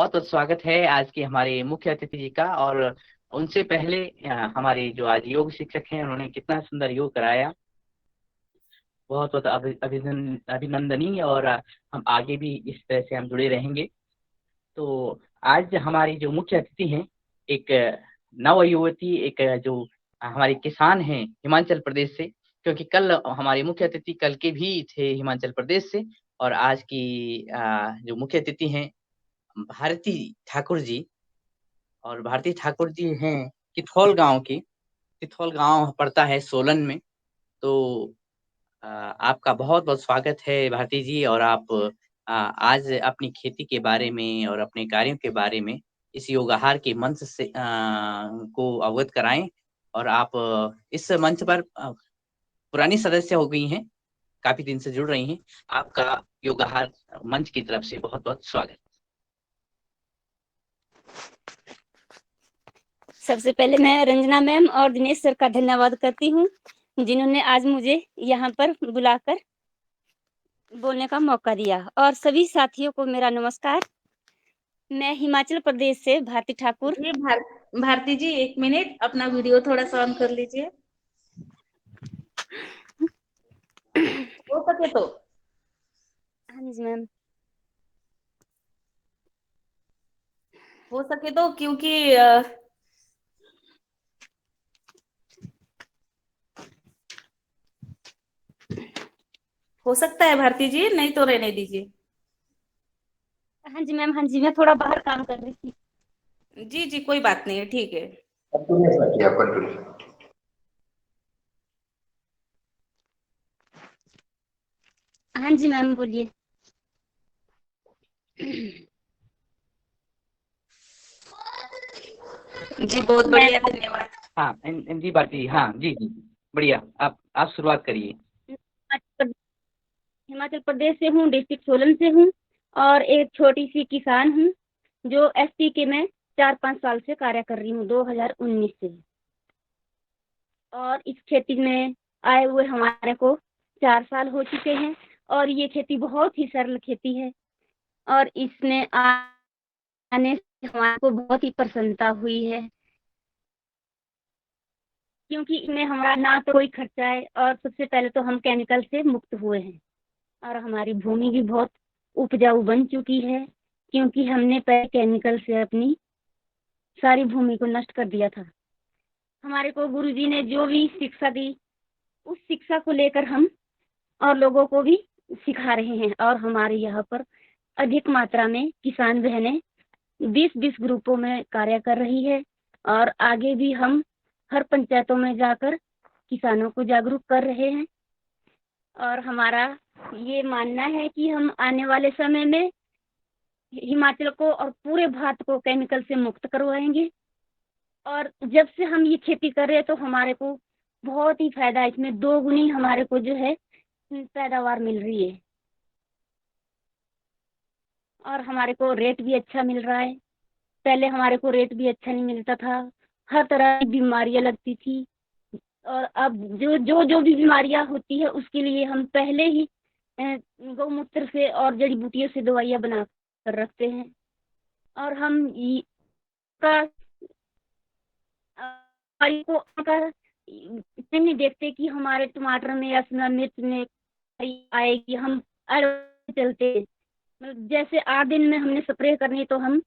बहुत बहुत स्वागत है आज के हमारे मुख्य अतिथि जी का। और उनसे पहले हमारे जो आज योग शिक्षक हैं उन्होंने कितना सुंदर योग कराया। बहुत बहुत अभिनंदनीय। और हम आगे भी इस तरह से हम जुड़े रहेंगे। तो आज हमारी जो मुख्य अतिथि हैं एक नव युवती, एक जो हमारे किसान हैं हिमाचल प्रदेश से। क्योंकि कल हमारे मुख्य अतिथि कल के भी थे हिमाचल प्रदेश से। और आज की जो मुख्य अतिथि हैं भारती ठाकुर जी। और भारती ठाकुर जी हैं किथौल गांव की। किथौल गांव पड़ता है सोलन में। तो आपका बहुत बहुत स्वागत है भारती जी। और आप आज अपनी खेती के बारे में और अपने कार्यों के बारे में इस योगाहार के मंच से को अवगत कराएं। और आप इस मंच पर पुरानी सदस्य हो गई हैं, काफी दिन से जुड़ रही हैं। आपका योगाहार मंच की तरफ से बहुत बहुत स्वागत। सबसे पहले मैं रंजना मैम और दिनेश सर का धन्यवाद करती हूँ, जिन्होंने आज मुझे यहाँ पर बुलाकर बोलने का मौका दिया। और सभी साथियों को मेरा नमस्कार। मैं हिमाचल प्रदेश से भारती ठाकुर। जी भारती जी, 1 मिनट अपना वीडियो थोड़ा सा ऑन कर लीजिए, हो सके तो। हाँ जी मैम। हो सके तो, क्योंकि हो सकता है भारती जी, नहीं तो रहने दीजिए। हाँ जी मैम, हाँ जी, मैं थोड़ा बाहर काम कर रही थी। जी जी, कोई बात नहीं है, ठीक है। हाँ जी मैम, बोलिए। जी बहुत बढ़िया, धन्यवाद। हाँ जी भारती, हाँ जी जी बढ़िया। आप शुरुआत करिए। हिमाचल प्रदेश से हूँ, डिस्ट्रिक्ट सोलन से हूँ और एक छोटी सी किसान हूँ जो एसपी के में 4-5 साल से कार्य कर रही हूँ, 2019 से। और इस खेती में आए हुए हमारे को 4 साल हो चुके हैं। और ये खेती बहुत ही सरल खेती है और इसमें आने से हमारे को बहुत ही प्रसन्नता हुई है, क्योंकि इसमें हमारा ना तो कोई खर्चा है और सबसे पहले तो हम केमिकल से मुक्त हुए हैं। और हमारी भूमि भी बहुत उपजाऊ बन चुकी है, क्योंकि हमने पहले केमिकल से अपनी सारी भूमि को नष्ट कर दिया था। हमारे को गुरुजी ने जो भी शिक्षा दी, उस शिक्षा को लेकर हम और लोगों को भी सिखा रहे हैं। और हमारे यहाँ पर अधिक मात्रा में किसान बहनें 20-20 ग्रुपों में कार्य कर रही है। और आगे भी हम हर पंचायतों में जाकर किसानों को जागरूक कर रहे हैं। और हमारा ये मानना है कि हम आने वाले समय में हिमाचल को और पूरे भारत को केमिकल से मुक्त करवाएंगे। और जब से हम ये खेती कर रहे हैं तो हमारे को बहुत ही फायदा है, इसमें 2 गुनी हमारे को जो है पैदावार मिल रही है। और हमारे को रेट भी अच्छा मिल रहा है। पहले हमारे को रेट भी अच्छा नहीं मिलता था, हर तरह की बीमारियां लगती थी। और अब जो भी बीमारियां होती है उसके लिए हम पहले ही गौमूत्र से और जड़ी बूटियों से दवाइयां बना कर रखते हैं। और हम का को का इतने नहीं देखते कि हमारे टमाटर में या शिमला मिर्च में आएगी, हम चलते हैं। मतलब जैसे 8 दिन में हमने स्प्रे करनी तो हम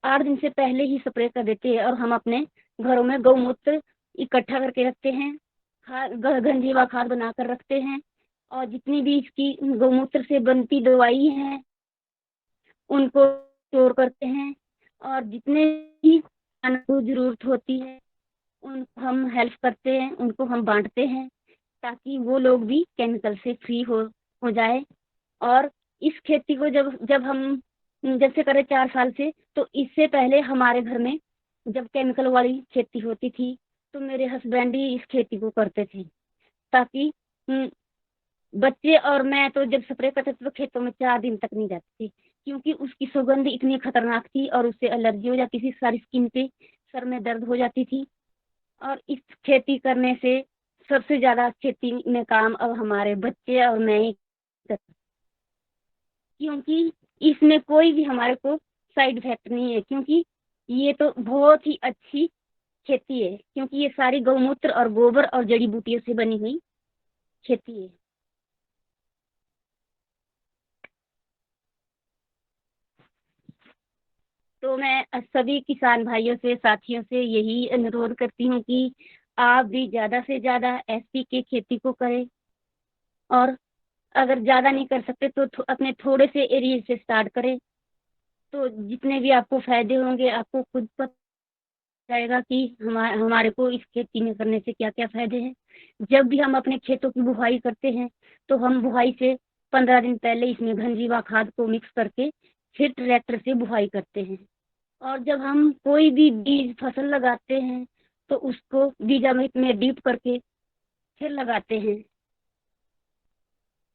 8 दिन से पहले ही स्प्रे कर देते हैं। और हम अपने घरों में गौमूत्र इकट्ठा करके रखते हैं, गंजीवा खाद बनाकर रखते हैं। और जितनी भी इसकी गौमूत्र से बनती दवाई है उनको स्टोर करते हैं। और जितने भी को जरूरत होती है उनको हम हेल्प करते हैं, उनको हम बांटते हैं, ताकि वो लोग भी केमिकल से फ्री हो जाए। और इस खेती को जब जब हम जब से करें 4 साल से, तो इससे पहले हमारे घर में जब केमिकल वाली खेती होती थी तो मेरे हस्बैंड ही इस खेती को करते थे, ताकि बच्चे और मैं तो जब स्प्रे करते थे तो खेतों में 4 दिन तक नहीं जाती थी, क्योंकि उसकी सुगंध इतनी खतरनाक थी और उससे एलर्जी हो जाती थी, सारी स्किन पे सर में दर्द हो जाती थी। और इस खेती करने से सबसे ज्यादा खेती में काम अब हमारे बच्चे और मैं ही करते, क्योंकि इसमें कोई भी हमारे को साइड इफेक्ट नहीं है, क्योंकि ये तो बहुत ही अच्छी खेती है, क्योंकि ये सारी गौमूत्र और गोबर और जड़ी बूटियों से बनी हुई खेती है। तो मैं सभी किसान भाइयों से, साथियों से यही अनुरोध करती हूँ कि आप भी ज्यादा से ज्यादा एसपी के खेती को करें, और अगर ज्यादा नहीं कर सकते तो अपने थोड़े से एरिया से स्टार्ट करें। तो जितने भी आपको फायदे होंगे आपको खुद पता जाएगा कि हमारे को इस खेती में करने से क्या क्या फायदे हैं। जब भी हम अपने खेतों की बुवाई करते हैं तो हम बुवाई से 15 दिन पहले इसमें घनजीवा खाद को मिक्स करके फिर ट्रैक्टर से बुवाई करते हैं। और जब हम कोई भी बीज फसल लगाते हैं तो उसको बीजामृत में डीप करके फिर लगाते हैं,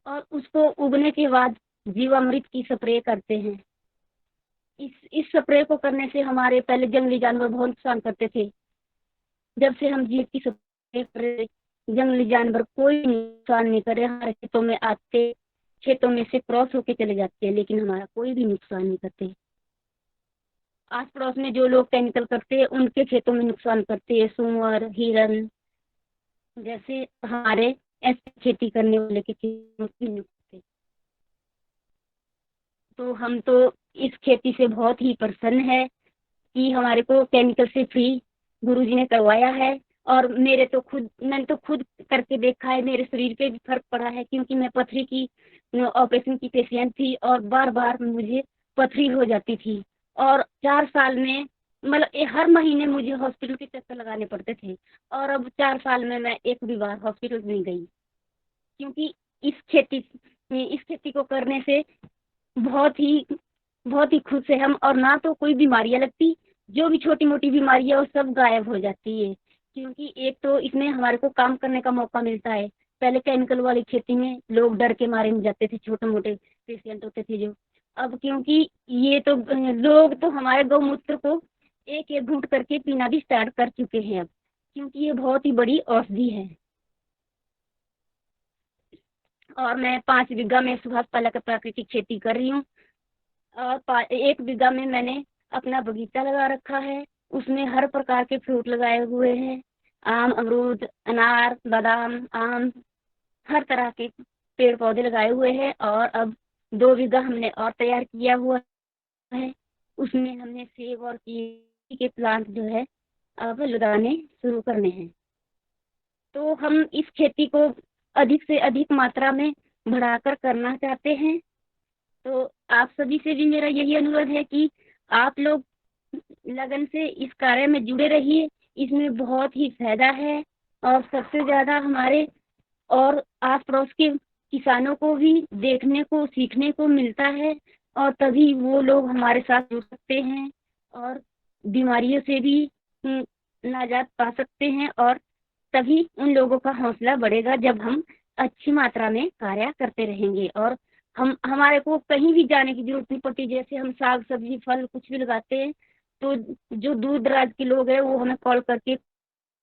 और उसको उगने के बाद जीवामृत की स्प्रे करते हैं। इस स्प्रे को करने से हमारे पहले जंगली जानवर बहुत नुकसान करते थे। जब से हम जीव की स्प्रे कर रहे, जंगली जानवर कोई नुकसान नहीं करे, हमारे खेतों में आते, खेतों में से क्रॉस होके चले जाते हैं, लेकिन हमारा कोई भी नुकसान नहीं करते। आस पड़ोस में जो लोग केमिकल करते हैं उनके खेतों में नुकसान करते हैं, सुअर, हिरन, जैसे हमारे ऐसे खेती करने वाले के खेतों में नहीं करते। तो हम तो इस खेती से बहुत ही प्रसन्न है कि हमारे को केमिकल से फ्री गुरुजी ने करवाया है। और मैंने तो खुद करके देखा है, मेरे शरीर पे भी फर्क पड़ा है, क्योंकि मैं पथरी की ऑपरेशन की पेशेंट थी और बार बार मुझे पथरी हो जाती थी। और 4 साल में मतलब हर महीने मुझे हॉस्पिटल के चक्कर लगाने पड़ते थे, और अब 4 साल में मैं एक भी बार हॉस्पिटल नहीं गई, क्योंकि इस खेती इस खेती को करने से बहुत ही बहुत ही खुश है हम। और ना तो कोई बीमारियां लगती, जो भी छोटी मोटी बीमारियां वो सब गायब हो जाती है, क्योंकि एक तो इसमें हमारे को काम करने का मौका मिलता है। पहले केमिकल वाली खेती में लोग डर के मारे नहीं जाते थे, छोटे मोटे पेशेंट होते थे जो। अब क्योंकि ये तो लोग तो हमारे गौमूत्र को एक एक घूंट करके पीना भी स्टार्ट कर चुके हैं अब, क्योंकि ये बहुत ही बड़ी औषधि है। और मैं 5 बीघा में सुभाष पालक प्राकृतिक खेती कर रही हूँ, और 1 बीघा में मैंने अपना बगीचा लगा रखा है। उसमें हर प्रकार के फ्रूट लगाए हुए हैं, आम, अमरूद, अनार, बादाम, आम, हर तरह के पेड़ पौधे लगाए हुए हैं। और अब 2 बीघा हमने और तैयार किया हुआ है, उसमें हमने सेब और कीवी के प्लांट जो है अब लगाने शुरू करने हैं। तो हम इस खेती को अधिक से अधिक मात्रा में बढ़ाकर करना चाहते हैं। तो आप सभी से भी मेरा यही अनुरोध है कि आप लोग लगन से इस कार्य में जुड़े रहिए, इसमें बहुत ही फायदा है। और सबसे ज्यादा हमारे और आस पड़ोस के किसानों को भी देखने को सीखने को मिलता है, और तभी वो लोग हमारे साथ जुड़ सकते हैं और बीमारियों से भी नाजात पा सकते हैं। और तभी उन लोगों का हौसला बढ़ेगा जब हम अच्छी मात्रा में कार्य करते रहेंगे। और हमारे को कहीं भी जाने की जरूरत नहीं पड़ती। जैसे हम साग सब्जी फल कुछ भी लगाते हैं तो जो दूर दराज के लोग हैं वो हमें कॉल करके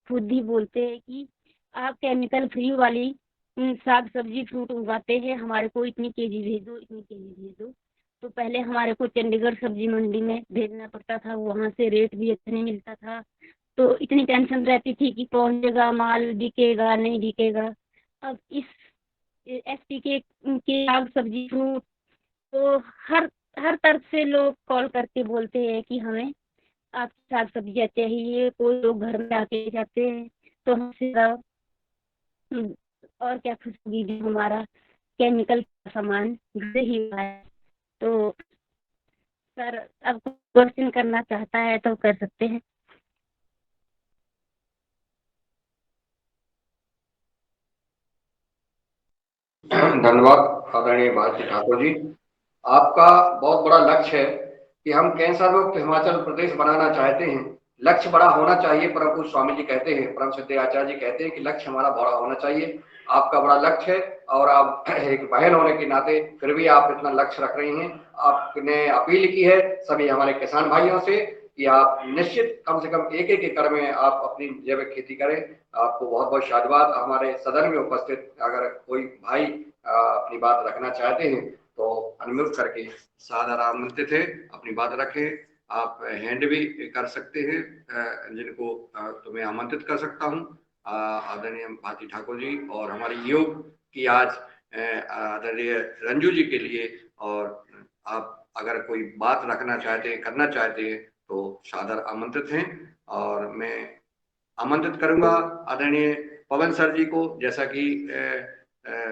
खुद ही बोलते हैं कि आप केमिकल फ्री वाली साग सब्जी फ्रूट उगाते हैं, हमारे को इतनी केजी भेज दो, इतनी केजी भेज दो। तो पहले हमारे को चंडीगढ़ सब्जी मंडी में भेजना पड़ता था, वहाँ से रेट भी अच्छा नहीं मिलता था, तो इतनी टेंशन रहती थी कि पहुँचेगा माल, बिकेगा नहीं बिकेगा। अब इस एसपी के साग सब्जी फ्रूट तो हर हर तरफ से लोग कॉल करके बोलते हैं कि हमें आपकी साग सब्जियाँ चाहिए। कोई लोग घर में आके जाते हैं तो हमसे और क्या खुश होगी जो हमारा केमिकल का सामान घर ही हुआ है। तो सर अब क्वेश्चन करना चाहता है तो कर सकते हैं। धन्यवाद आदरणीय भारती ठाकुर जी। आपका बहुत बड़ा लक्ष्य है कि हम कैंसर मुक्त हिमाचल प्रदेश बनाना चाहते हैं। लक्ष्य बड़ा होना चाहिए, परम पूज्य स्वामी जी कहते हैं, परम सिद्ध आचार्य जी कहते हैं कि लक्ष्य हमारा बड़ा होना चाहिए। आपका बड़ा लक्ष्य है और आप एक बहन होने के नाते फिर भी आप इतना लक्ष्य रख रही हैं। आपने अपील की है सभी हमारे किसान भाइयों से कि आप निश्चित कम से कम एक एक एकड़ में आप अपनी जैविक खेती करें। आपको बहुत बहुत शादबाद। हमारे सदन में उपस्थित अगर कोई भाई अपनी बात रखना चाहते हैं तो अनम्यूट करके सादर आमंत्रित है, अपनी बात रखें। आप हैंड भी कर सकते हैं, जिनको तो मैं आमंत्रित कर सकता हूं। आदरणीय भारती ठाकुर जी और हमारी योग की आज आदरणीय रंजू जी के लिए, और आप अगर कोई बात रखना चाहते हैं, करना चाहते हैं, तो सादर आमंत्रित हैं। और मैं आमंत्रित करूंगा आदरणीय पवन सर जी को, जैसा कि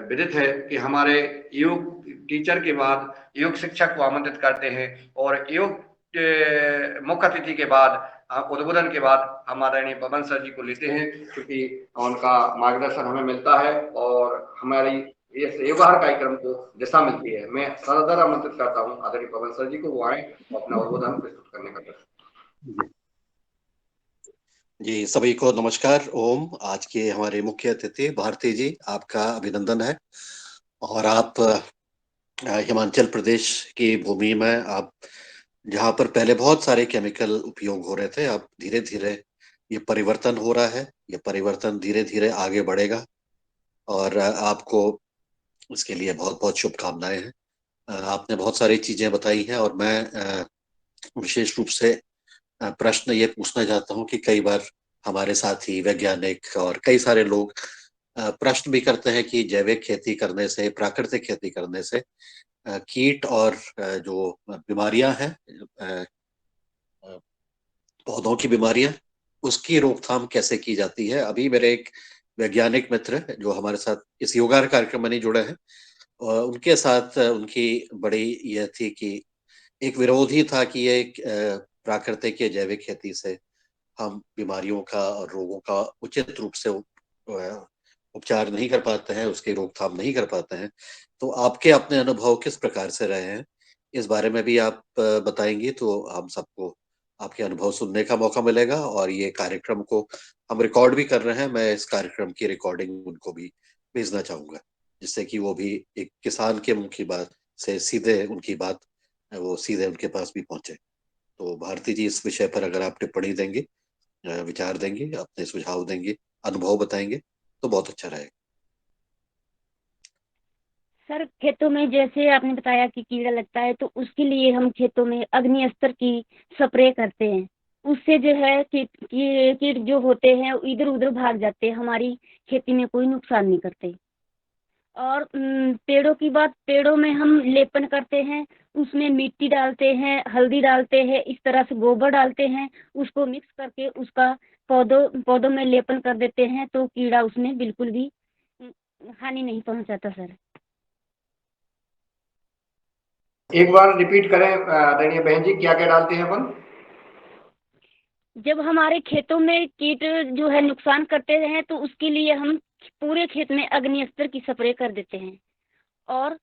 विदित है कि हमारे योग टीचर के बाद योग शिक्षक को आमंत्रित करते हैं, और योग मुख्य अतिथि के बाद उद्बोधन के बाद हम आदरणीय पवन सर जी को लेते हैं, क्योंकि उनका मार्गदर्शन हमें मिलता है और हमारी इस योगाहार कार्यक्रम को दिशा मिलती है। मैं सदर आमंत्रित करता हूँ आदरणीय पवन सर जी को, वो आए अपना उद्बोधन प्रस्तुत करने का। जी, सभी को नमस्कार, ओम। आज के हमारे मुख्य अतिथि भारती जी, आपका अभिनंदन है। और आप हिमाचल प्रदेश की भूमि में, आप जहाँ पर पहले बहुत सारे केमिकल उपयोग हो रहे थे, अब धीरे धीरे ये परिवर्तन हो रहा है। ये परिवर्तन धीरे धीरे आगे बढ़ेगा और आपको उसके लिए बहुत बहुत शुभकामनाएं हैं। आपने बहुत सारी चीजें बताई हैं और मैं विशेष रूप से प्रश्न ये पूछना चाहता हूँ कि कई बार हमारे साथी वैज्ञानिक और कई सारे लोग प्रश्न भी करते हैं कि जैविक खेती करने से, प्राकृतिक खेती करने से कीट और जो बीमारियां हैं, पौधों की बीमारियां, उसकी रोकथाम कैसे की जाती है। अभी मेरे एक वैज्ञानिक मित्र जो हमारे साथ इस योगा कार्यक्रम में नहीं जुड़े हैं, उनके साथ उनकी बड़ी यह थी कि एक विरोध ही था कि ये एक प्राकृतिक या जैविक खेती से हम बीमारियों का और रोगों का उचित रूप से उपचार नहीं कर पाते हैं, उसकी रोकथाम नहीं कर पाते हैं। तो आपके अपने अनुभव किस प्रकार से रहे हैं, इस बारे में भी आप बताएंगी तो हम सबको आपके अनुभव सुनने का मौका मिलेगा। और ये कार्यक्रम को हम रिकॉर्ड भी कर रहे हैं, मैं इस कार्यक्रम की रिकॉर्डिंग उनको भी भेजना चाहूंगा, जिससे कि वो भी एक किसान के मुंह की बात से सीधे उनकी बात वो सीधे उनके पास भी पहुंचे। तो भारती जी, इस विषय पर अगर आप टिप्पणी देंगे, विचार देंगे, अपने सुझाव देंगे, अनुभव बताएंगे तो बहुत अच्छा रहेगा। सर, खेतों में जैसे आपने बताया कि कीड़ा लगता है, तो उसके लिए हम खेतों में अग्नि अस्त्र की स्प्रे करते हैं। उससे जो है कीट जो होते हैं इधर उधर भाग जाते हैं, हमारी खेती में कोई नुकसान नहीं करते। और पेड़ों की बात, पेड़ों में हम लेपन करते हैं, उसमें मिट्टी डालते हैं, हल्दी डालते हैं, इस तरह से गोबर डालते हैं, उसको मिक्स करके उसका पौधों में लेपन कर देते हैं, तो कीड़ा उसमें बिल्कुल भी हानि नहीं पहुंचाता सर। एक बार रिपीट करें आदरणीय बहन जी, क्या क्या डालते हैं अपन? जब हमारे खेतों में कीट जो है नुकसान करते हैं, तो उसके लिए हम पूरे खेत में अग्नि अस्त्र की स्प्रे कर देते हैं। और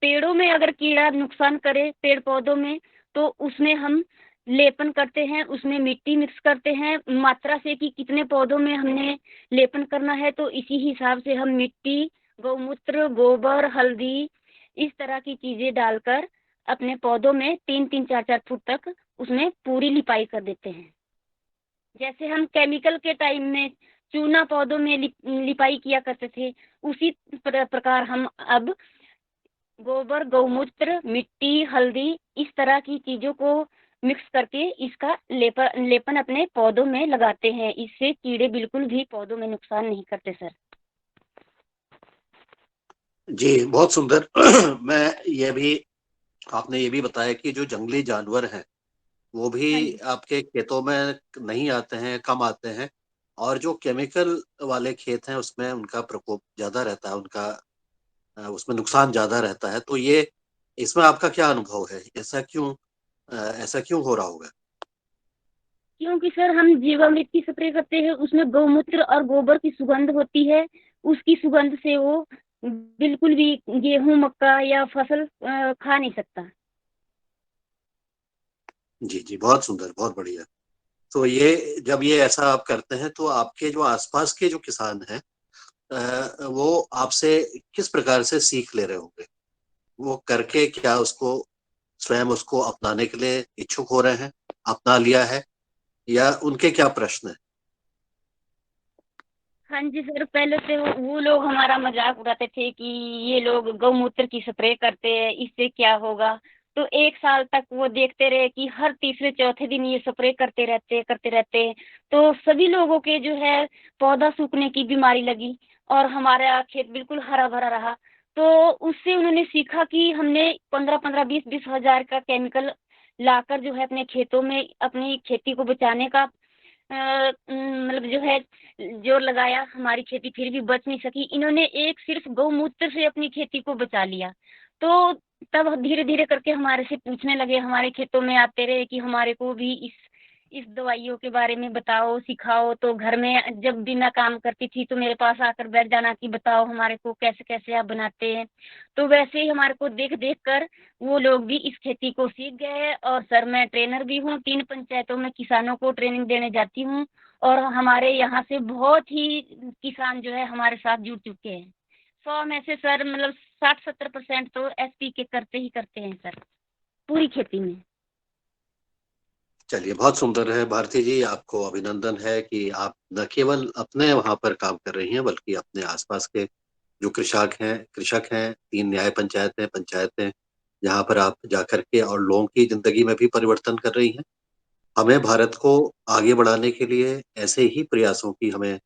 पेड़ों में अगर कीड़ा नुकसान करे पेड़ पौधों में, तो उसमें हम लेपन करते हैं, उसमें मिट्टी मिक्स करते हैं मात्रा से कि कितने पौधों में हमने लेपन करना है, तो इसी हिसाब से हम मिट्टी, गौमूत्र, गोबर, हल्दी, इस तरह की चीजें डालकर अपने पौधों में 3-3, 4-4 फुट तक उसमें पूरी लिपाई कर देते हैं। जैसे हम केमिकल के टाइम में चूना पौधों में लिपाई किया करते थे, उसी प्रकार हम अब गोबर, गौमूत्र, मिट्टी, हल्दी, इस तरह की चीजों को मिक्स करके इसका लेपन अपने पौधों में लगाते हैं। इससे कीड़े बिल्कुल भी पौधों में नुकसान नहीं करते सर। जी, बहुत सुंदर। मैं ये भी, आपने ये भी बताया कि जो जंगली जानवर हैं वो भी हाँ जी। आपके खेतों में नहीं आते हैं, कम आते हैं, और जो केमिकल वाले खेत हैं उसमें उनका प्रकोप ज्यादा रहता है, उनका उसमें नुकसान ज्यादा रहता है। तो ये, इसमें आपका क्या अनुभव है? ऐसा क्यों हो रहा होगा? क्योंकि सर हम जीवामृत की स्प्रे करते हैं, उसमें गौमूत्र और गोबर की सुगंध होती है, उसकी सुगंध से वो बिल्कुल भी गेहूं, मक्का या फसल खा नहीं सकता। जी जी, बहुत सुंदर, बहुत बढ़िया। तो ये जब ये ऐसा आप करते हैं तो आपके जो आसपास के जो किसान हैं वो आपसे किस प्रकार से सीख ले रहे होंगे? वो करके क्या उसको स्वयं उसको अपनाने के लिए इच्छुक हो रहे हैं, अपना लिया है, या उनके क्या प्रश्न है? हाँ जी सर, पहले से वो लोग हमारा मजाक उड़ाते थे कि ये लोग गौमूत्र की स्प्रे करते हैं, इससे क्या होगा। तो 1 साल तक वो देखते रहे कि हर तीसरे चौथे दिन ये स्प्रे करते रहते। तो सभी लोगों के जो है पौधा सूखने की बीमारी लगी और हमारा खेत बिल्कुल हरा भरा रहा। तो उससे उन्होंने सीखा कि हमने 15-15, 20-20 हजार का केमिकल लाकर जो है अपने खेतों में अपनी खेती को बचाने का मतलब जो है जोर लगाया। हमारी खेती फिर भी बच नहीं सकी। इन्होंने एक सिर्फ गौमूत्र से अपनी खेती को बचा लिया। तो तब धीरे धीरे करके हमारे से पूछने लगे, हमारे खेतों में आते रहे कि हमारे को भी इस दवाइयों के बारे में बताओ, सिखाओ। तो घर में जब भी मैं काम करती थी तो मेरे पास आकर बैठ जाना कि बताओ हमारे को कैसे कैसे आप बनाते हैं। तो वैसे ही हमारे को देख देख कर वो लोग भी इस खेती को सीख गए। और सर मैं ट्रेनर भी हूँ, 3 पंचायतों में किसानों को ट्रेनिंग देने जाती हूँ। और हमारे यहाँ से बहुत ही किसान जो है हमारे साथ जुड़ चुके हैं। 100 में से सर मतलब 60-70% तो एसपी के करते हैं सर, पूरी खेती में। चलिए, बहुत सुंदर है भारती जी, आपको अभिनंदन है कि आप न केवल अपने वहां पर काम कर रही हैं बल्कि अपने आसपास के जो कृषक हैं 3 न्याय पंचायतें जहाँ पर आप जाकर के और लोगों की जिंदगी में भी परिवर्तन कर रही हैं। हमें भारत को आगे बढ़ाने के लिए ऐसे ही प्रयासों की हमें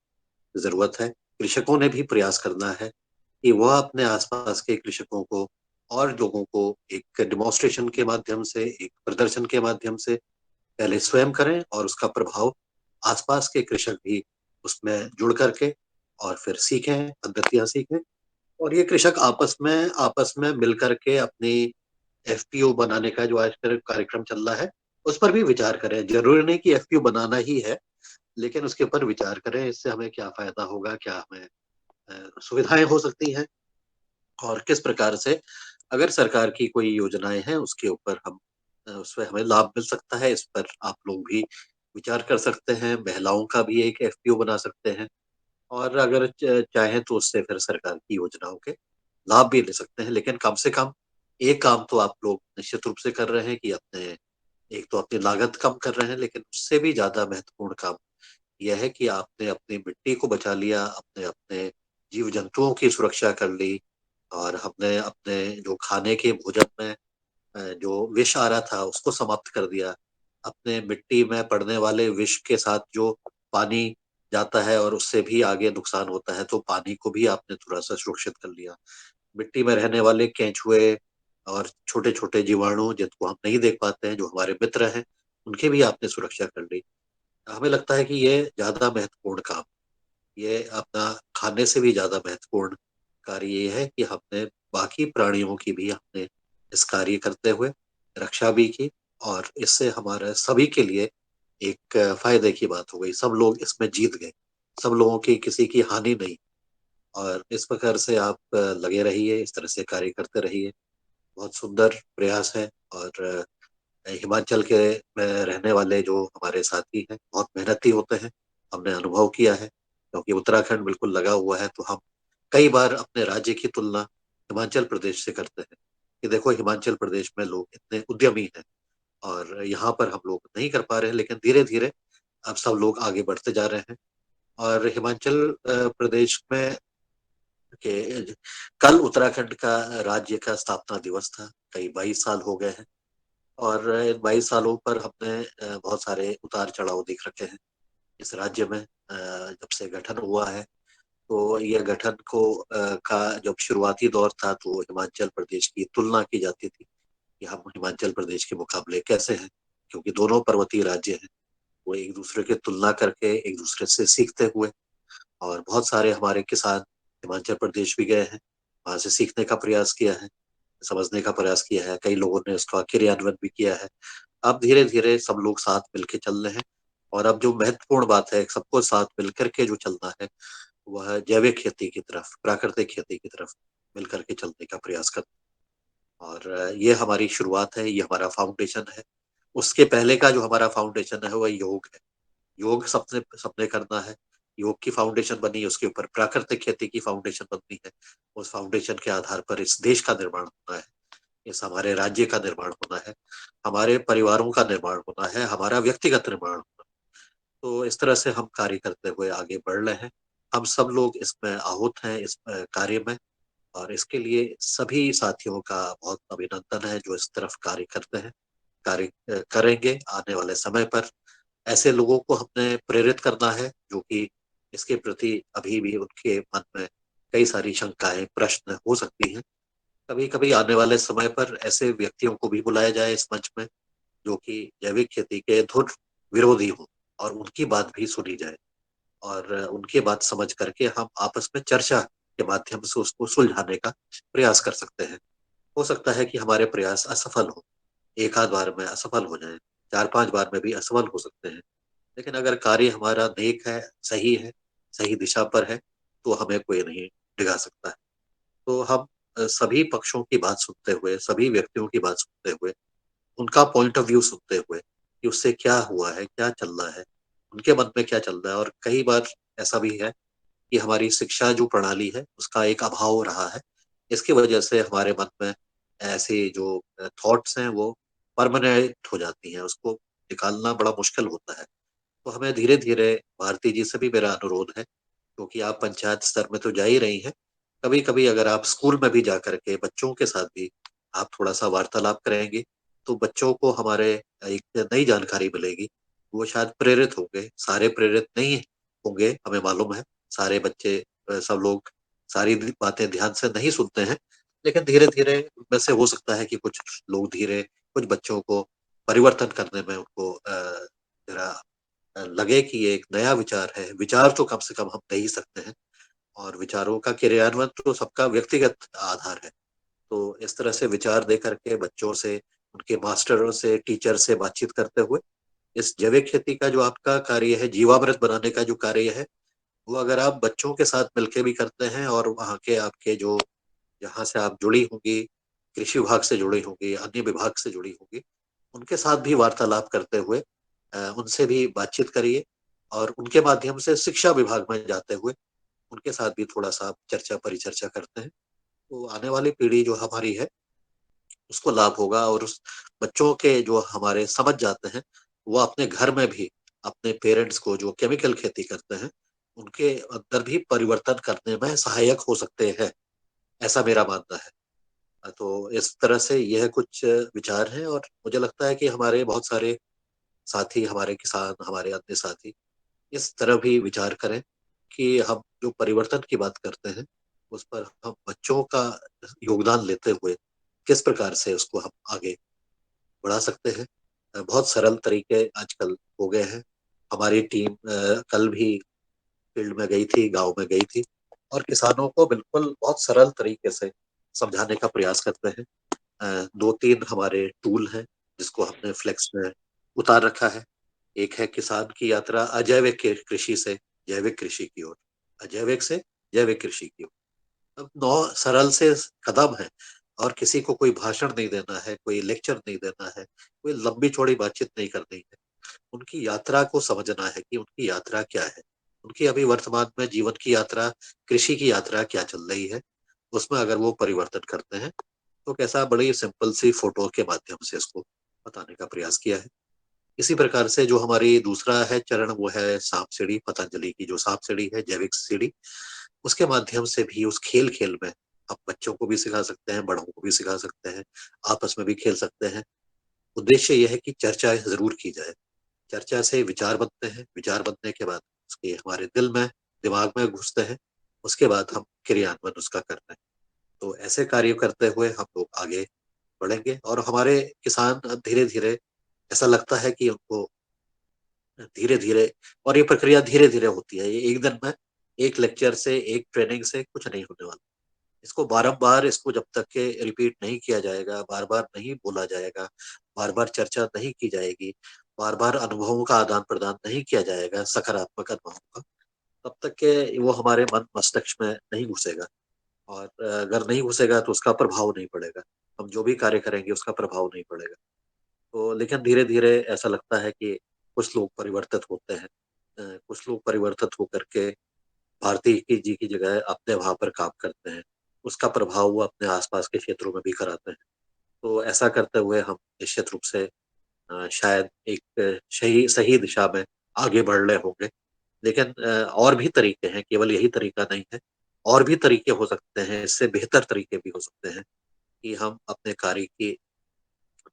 जरूरत है। कृषकों ने भी प्रयास करना है कि वह अपने आसपास के कृषकों को और लोगों को एक डिमॉन्स्ट्रेशन के माध्यम से, एक प्रदर्शन के माध्यम से पहले स्वयं करें और उसका प्रभाव आसपास के कृषक भी उसमें जुड़ करके और फिर सीखें, पद्धतियां सीखें। और ये कृषक आपस में मिल करके अपनी एफपीओ बनाने का जो आजकल कार्यक्रम चल रहा है उस पर भी विचार करें। जरूरी नहीं कि एफपीओ बनाना ही है, लेकिन उसके ऊपर विचार करें, इससे हमें क्या फायदा होगा, क्या हमें सुविधाएं हो सकती हैं और किस प्रकार से अगर सरकार की कोई योजनाएं हैं उसके ऊपर हम उसमें हमें लाभ मिल सकता है। इस पर आप लोग भी विचार कर सकते हैं। महिलाओं का भी एक एफपीओ बना सकते हैं और अगर चाहें तो उससे फिर सरकार की योजनाओं के लाभ भी ले सकते हैं। लेकिन कम से कम एक काम तो आप लोग निश्चित रूप से कर रहे हैं कि अपने एक तो अपनी लागत कम कर रहे हैं, लेकिन उससे भी ज्यादा महत्वपूर्ण काम यह है कि आपने अपनी मिट्टी को बचा लिया, अपने अपने जीव जंतुओं की सुरक्षा कर ली और हमने अपने जो खाने के भोजन में जो विष आ रहा था उसको समाप्त कर दिया। अपने मिट्टी में पड़ने वाले विष के साथ जो पानी जाता है और उससे भी आगे नुकसान होता है, तो पानी को भी आपने थोड़ा सा सुरक्षित कर लिया। मिट्टी में रहने वाले केंचुए और छोटे छोटे जीवाणु जिनको हम नहीं देख पाते हैं, जो हमारे मित्र हैं, उनकी भी आपने सुरक्षा कर ली। हमें लगता है कि ये ज्यादा महत्वपूर्ण काम, ये अपना खाने से भी ज्यादा महत्वपूर्ण कार्य ये है कि हमने बाकी प्राणियों की भी हमने इस कार्य करते हुए रक्षा भी की और इससे हमारे सभी के लिए एक फायदे की बात हो गई। सब लोग इसमें जीत गए, सब लोगों की किसी की हानि नहीं। और इस प्रकार से आप लगे रहिए, इस तरह से कार्य करते रहिए। बहुत सुंदर प्रयास है। और हिमाचल के में रहने वाले जो हमारे साथी हैं बहुत मेहनती होते हैं, हमने अनुभव किया है। क्योंकि उत्तराखंड बिल्कुल लगा हुआ है, तो हम कई बार अपने राज्य की तुलना हिमाचल प्रदेश से करते हैं कि देखो हिमाचल प्रदेश में लोग इतने उद्यमी हैं और यहाँ पर हम लोग नहीं कर पा रहे हैं। लेकिन धीरे धीरे अब सब लोग आगे बढ़ते जा रहे हैं। और हिमाचल प्रदेश में के कल उत्तराखंड का राज्य का स्थापना दिवस था। कई 22 साल हो गए हैं और इन 22 सालों पर हमने बहुत सारे उतार चढ़ाव देख रखे हैं इस राज्य में। जब से गठन हुआ है, तो यह गठन का जब शुरुआती दौर था तो हिमाचल प्रदेश की तुलना की जाती थी कि हम हिमाचल प्रदेश के मुकाबले कैसे हैं, क्योंकि दोनों पर्वतीय राज्य हैं। वो एक दूसरे की तुलना करके एक दूसरे से सीखते हुए, और बहुत सारे हमारे किसान हिमाचल प्रदेश भी गए हैं, वहां से सीखने का प्रयास किया है, समझने का प्रयास किया है। कई लोगों ने उसका क्रियान्वयन भी किया है। अब धीरे धीरे सब लोग साथ मिलके चल रहे हैं। और अब जो महत्वपूर्ण बात है, सबको साथ मिलकर के जो चलना है, वह जैविक खेती की तरफ, प्राकृतिक खेती की तरफ मिलकर के चलने का प्रयास करना। और ये हमारी शुरुआत है, ये हमारा फाउंडेशन है। उसके पहले का जो हमारा फाउंडेशन है वह योग है। योग सबने सबने करना है। योग की फाउंडेशन बनी, उसके ऊपर प्राकृतिक खेती की फाउंडेशन बननी है। उस फाउंडेशन के आधार पर इस देश का निर्माण होना है, इस हमारे राज्य का निर्माण होना है, हमारे परिवारों का निर्माण होना है, हमारा व्यक्तिगत निर्माण होना है। तो इस तरह से हम कार्य करते हुए आगे बढ़ रहे हैं। हम सब लोग इसमें आहूत हैं इस कार्य में, और इसके लिए सभी साथियों का बहुत अभिनंदन है जो इस तरफ कार्य करते हैं, कार्य करेंगे आने वाले समय पर। ऐसे लोगों को हमने प्रेरित करना है जो कि इसके प्रति अभी भी उनके मन में कई सारी शंकाएं, प्रश्न हो सकती हैं। कभी कभी आने वाले समय पर ऐसे व्यक्तियों को भी बुलाया जाए इस मंच में जो कि जैविक खेती के धुर विरोधी हो, और उनकी बात भी सुनी जाए, और उनकी बात समझ करके हम आपस में चर्चा के माध्यम से उसको सुलझाने का प्रयास कर सकते हैं। हो सकता है कि हमारे प्रयास असफल हो, एक आध बार में असफल हो जाए, चार पांच बार में भी असफल हो सकते हैं, लेकिन अगर कार्य हमारा नेक है, सही दिशा पर है, तो हमें कोई नहीं डिगा सकता है। तो हम सभी पक्षों की बात सुनते हुए, सभी व्यक्तियों की बात सुनते हुए, उनका पॉइंट ऑफ व्यू सुनते हुए कि उससे क्या हुआ है, क्या चल रहा है, उनके मन में क्या चल रहा है। और कई बार ऐसा भी है कि हमारी शिक्षा जो प्रणाली है उसका एक अभाव रहा है, इसकी वजह से हमारे मन में ऐसे जो थॉट्स हैं वो परमानेंट हो जाती हैं, उसको निकालना बड़ा मुश्किल होता है। तो हमें धीरे धीरे, भारती जी से भी मेरा अनुरोध है, क्योंकि आप पंचायत स्तर में तो जा ही रही हैं, कभी कभी अगर आप स्कूल में भी जा करके बच्चों के साथ भी आप थोड़ा सा वार्तालाप करेंगे, तो बच्चों को हमारे एक नई जानकारी मिलेगी। वो शायद प्रेरित होंगे, सारे प्रेरित नहीं होंगे, हमें मालूम है सारे बच्चे, सब लोग सारी बातें ध्यान से नहीं सुनते हैं, लेकिन धीरे धीरे उनमें से हो सकता है कि कुछ लोग धीरे, कुछ बच्चों को परिवर्तन करने में उनको जरा लगे कि ये एक नया विचार है। विचार तो कम से कम हम दे ही सकते हैं, और विचारों का क्रियान्वयन तो सबका व्यक्तिगत आधार है। तो इस तरह से विचार दे करके बच्चों से, उनके मास्टरों से, टीचर से बातचीत करते हुए इस जैविक खेती का जो आपका कार्य है, जीवामृत बनाने का जो कार्य है, वो अगर आप बच्चों के साथ मिलके भी करते हैं, और वहाँ के आपके जो, जहाँ से आप जुड़ी होंगी, कृषि विभाग से जुड़ी होंगी, अन्य विभाग से जुड़ी होंगी, उनके साथ भी वार्तालाप करते हुए उनसे भी बातचीत करिए, और उनके माध्यम से शिक्षा विभाग में जाते हुए उनके साथ भी थोड़ा सा चर्चा परिचर्चा करते हैं, तो आने वाली पीढ़ी जो हमारी है उसको लाभ होगा। और उस बच्चों के जो हमारे समझ जाते हैं, वो अपने घर में भी अपने पेरेंट्स को जो केमिकल खेती करते हैं उनके अंदर भी परिवर्तन करने में सहायक हो सकते हैं, ऐसा मेरा मानना है। तो इस तरह से यह कुछ विचार हैं, और मुझे लगता है कि हमारे बहुत सारे साथी, हमारे किसान, हमारे अन्य साथी इस तरह भी विचार करें कि हम जो परिवर्तन की बात करते हैं उस पर हम बच्चों का योगदान लेते हुए किस प्रकार से उसको हम आगे बढ़ा सकते हैं। बहुत सरल तरीके आजकल हो गए हैं। हमारी टीम कल भी फील्ड में गई थी, गांव में गई थी, और किसानों को बिल्कुल बहुत सरल तरीके से समझाने का प्रयास करते हैं। दो तीन हमारे टूल हैं जिसको हमने फ्लेक्स में उतार रखा है। एक है किसान की यात्रा अजैविक कृषि से जैविक कृषि की ओर, अजैविक से जैविक कृषि की ओर। अब 9 सरल से कदम है, और किसी को कोई भाषण नहीं देना है, कोई लेक्चर नहीं देना है, कोई लंबी चौड़ी बातचीत नहीं करनी है। उनकी यात्रा को समझना है कि उनकी यात्रा क्या है, उनकी अभी वर्तमान में जीवन की यात्रा, कृषि की यात्रा क्या चल रही है। उसमें अगर वो परिवर्तन करते हैं तो कैसा, बड़ी सिंपल सी फोटो के माध्यम से इसको बताने का प्रयास किया है। इसी प्रकार से जो हमारी दूसरा है चरण, वो है सांप सीढ़ी, पतंजलि की जो सांप सीढ़ी है, जैविक सीढ़ी। उसके माध्यम से भी उस खेल खेल में आप बच्चों को भी सिखा सकते हैं, बड़ों को भी सिखा सकते हैं, आपस में भी खेल सकते हैं। उद्देश्य यह है कि चर्चा जरूर की जाए। चर्चा से विचार बनते हैं, विचार बनने के बाद उसके हमारे दिल में, दिमाग में घुसते हैं, उसके बाद हम क्रियान्वयन उसका करते हैं। तो ऐसे कार्य करते हुए हम लोग आगे बढ़ेंगे, और हमारे किसान धीरे धीरे, ऐसा लगता है कि उनको धीरे धीरे, और ये प्रक्रिया धीरे धीरे होती है, ये एक दिन में, एक लेक्चर से, एक ट्रेनिंग से कुछ नहीं होने वाला। इसको बारंबार, इसको जब तक के रिपीट नहीं किया जाएगा, बार बार नहीं बोला जाएगा, बार बार चर्चा नहीं की जाएगी, बार बार अनुभवों का आदान प्रदान नहीं किया जाएगा, सकारात्मक अनुभवों का, तब तक के वो हमारे मन मस्तिष्क में नहीं घुसेगा। और अगर नहीं घुसेगा तो उसका प्रभाव नहीं पड़ेगा, हम जो भी कार्य करेंगे उसका प्रभाव नहीं पड़ेगा। तो लेकिन धीरे धीरे ऐसा लगता है कि कुछ लोग परिवर्तित होते हैं, कुछ लोग परिवर्तित होकर के भारती जी की जगह अपने वहां पर काम करते हैं, उसका प्रभाव वो अपने आसपास के क्षेत्रों में भी कराते हैं। तो ऐसा करते हुए हम निश्चित रूप से शायद एक सही सही दिशा में आगे बढ़ रहे होंगे। लेकिन और भी तरीके हैं, केवल यही तरीका नहीं है, और भी तरीके हो सकते हैं, इससे बेहतर तरीके भी हो सकते हैं कि हम अपने कार्य की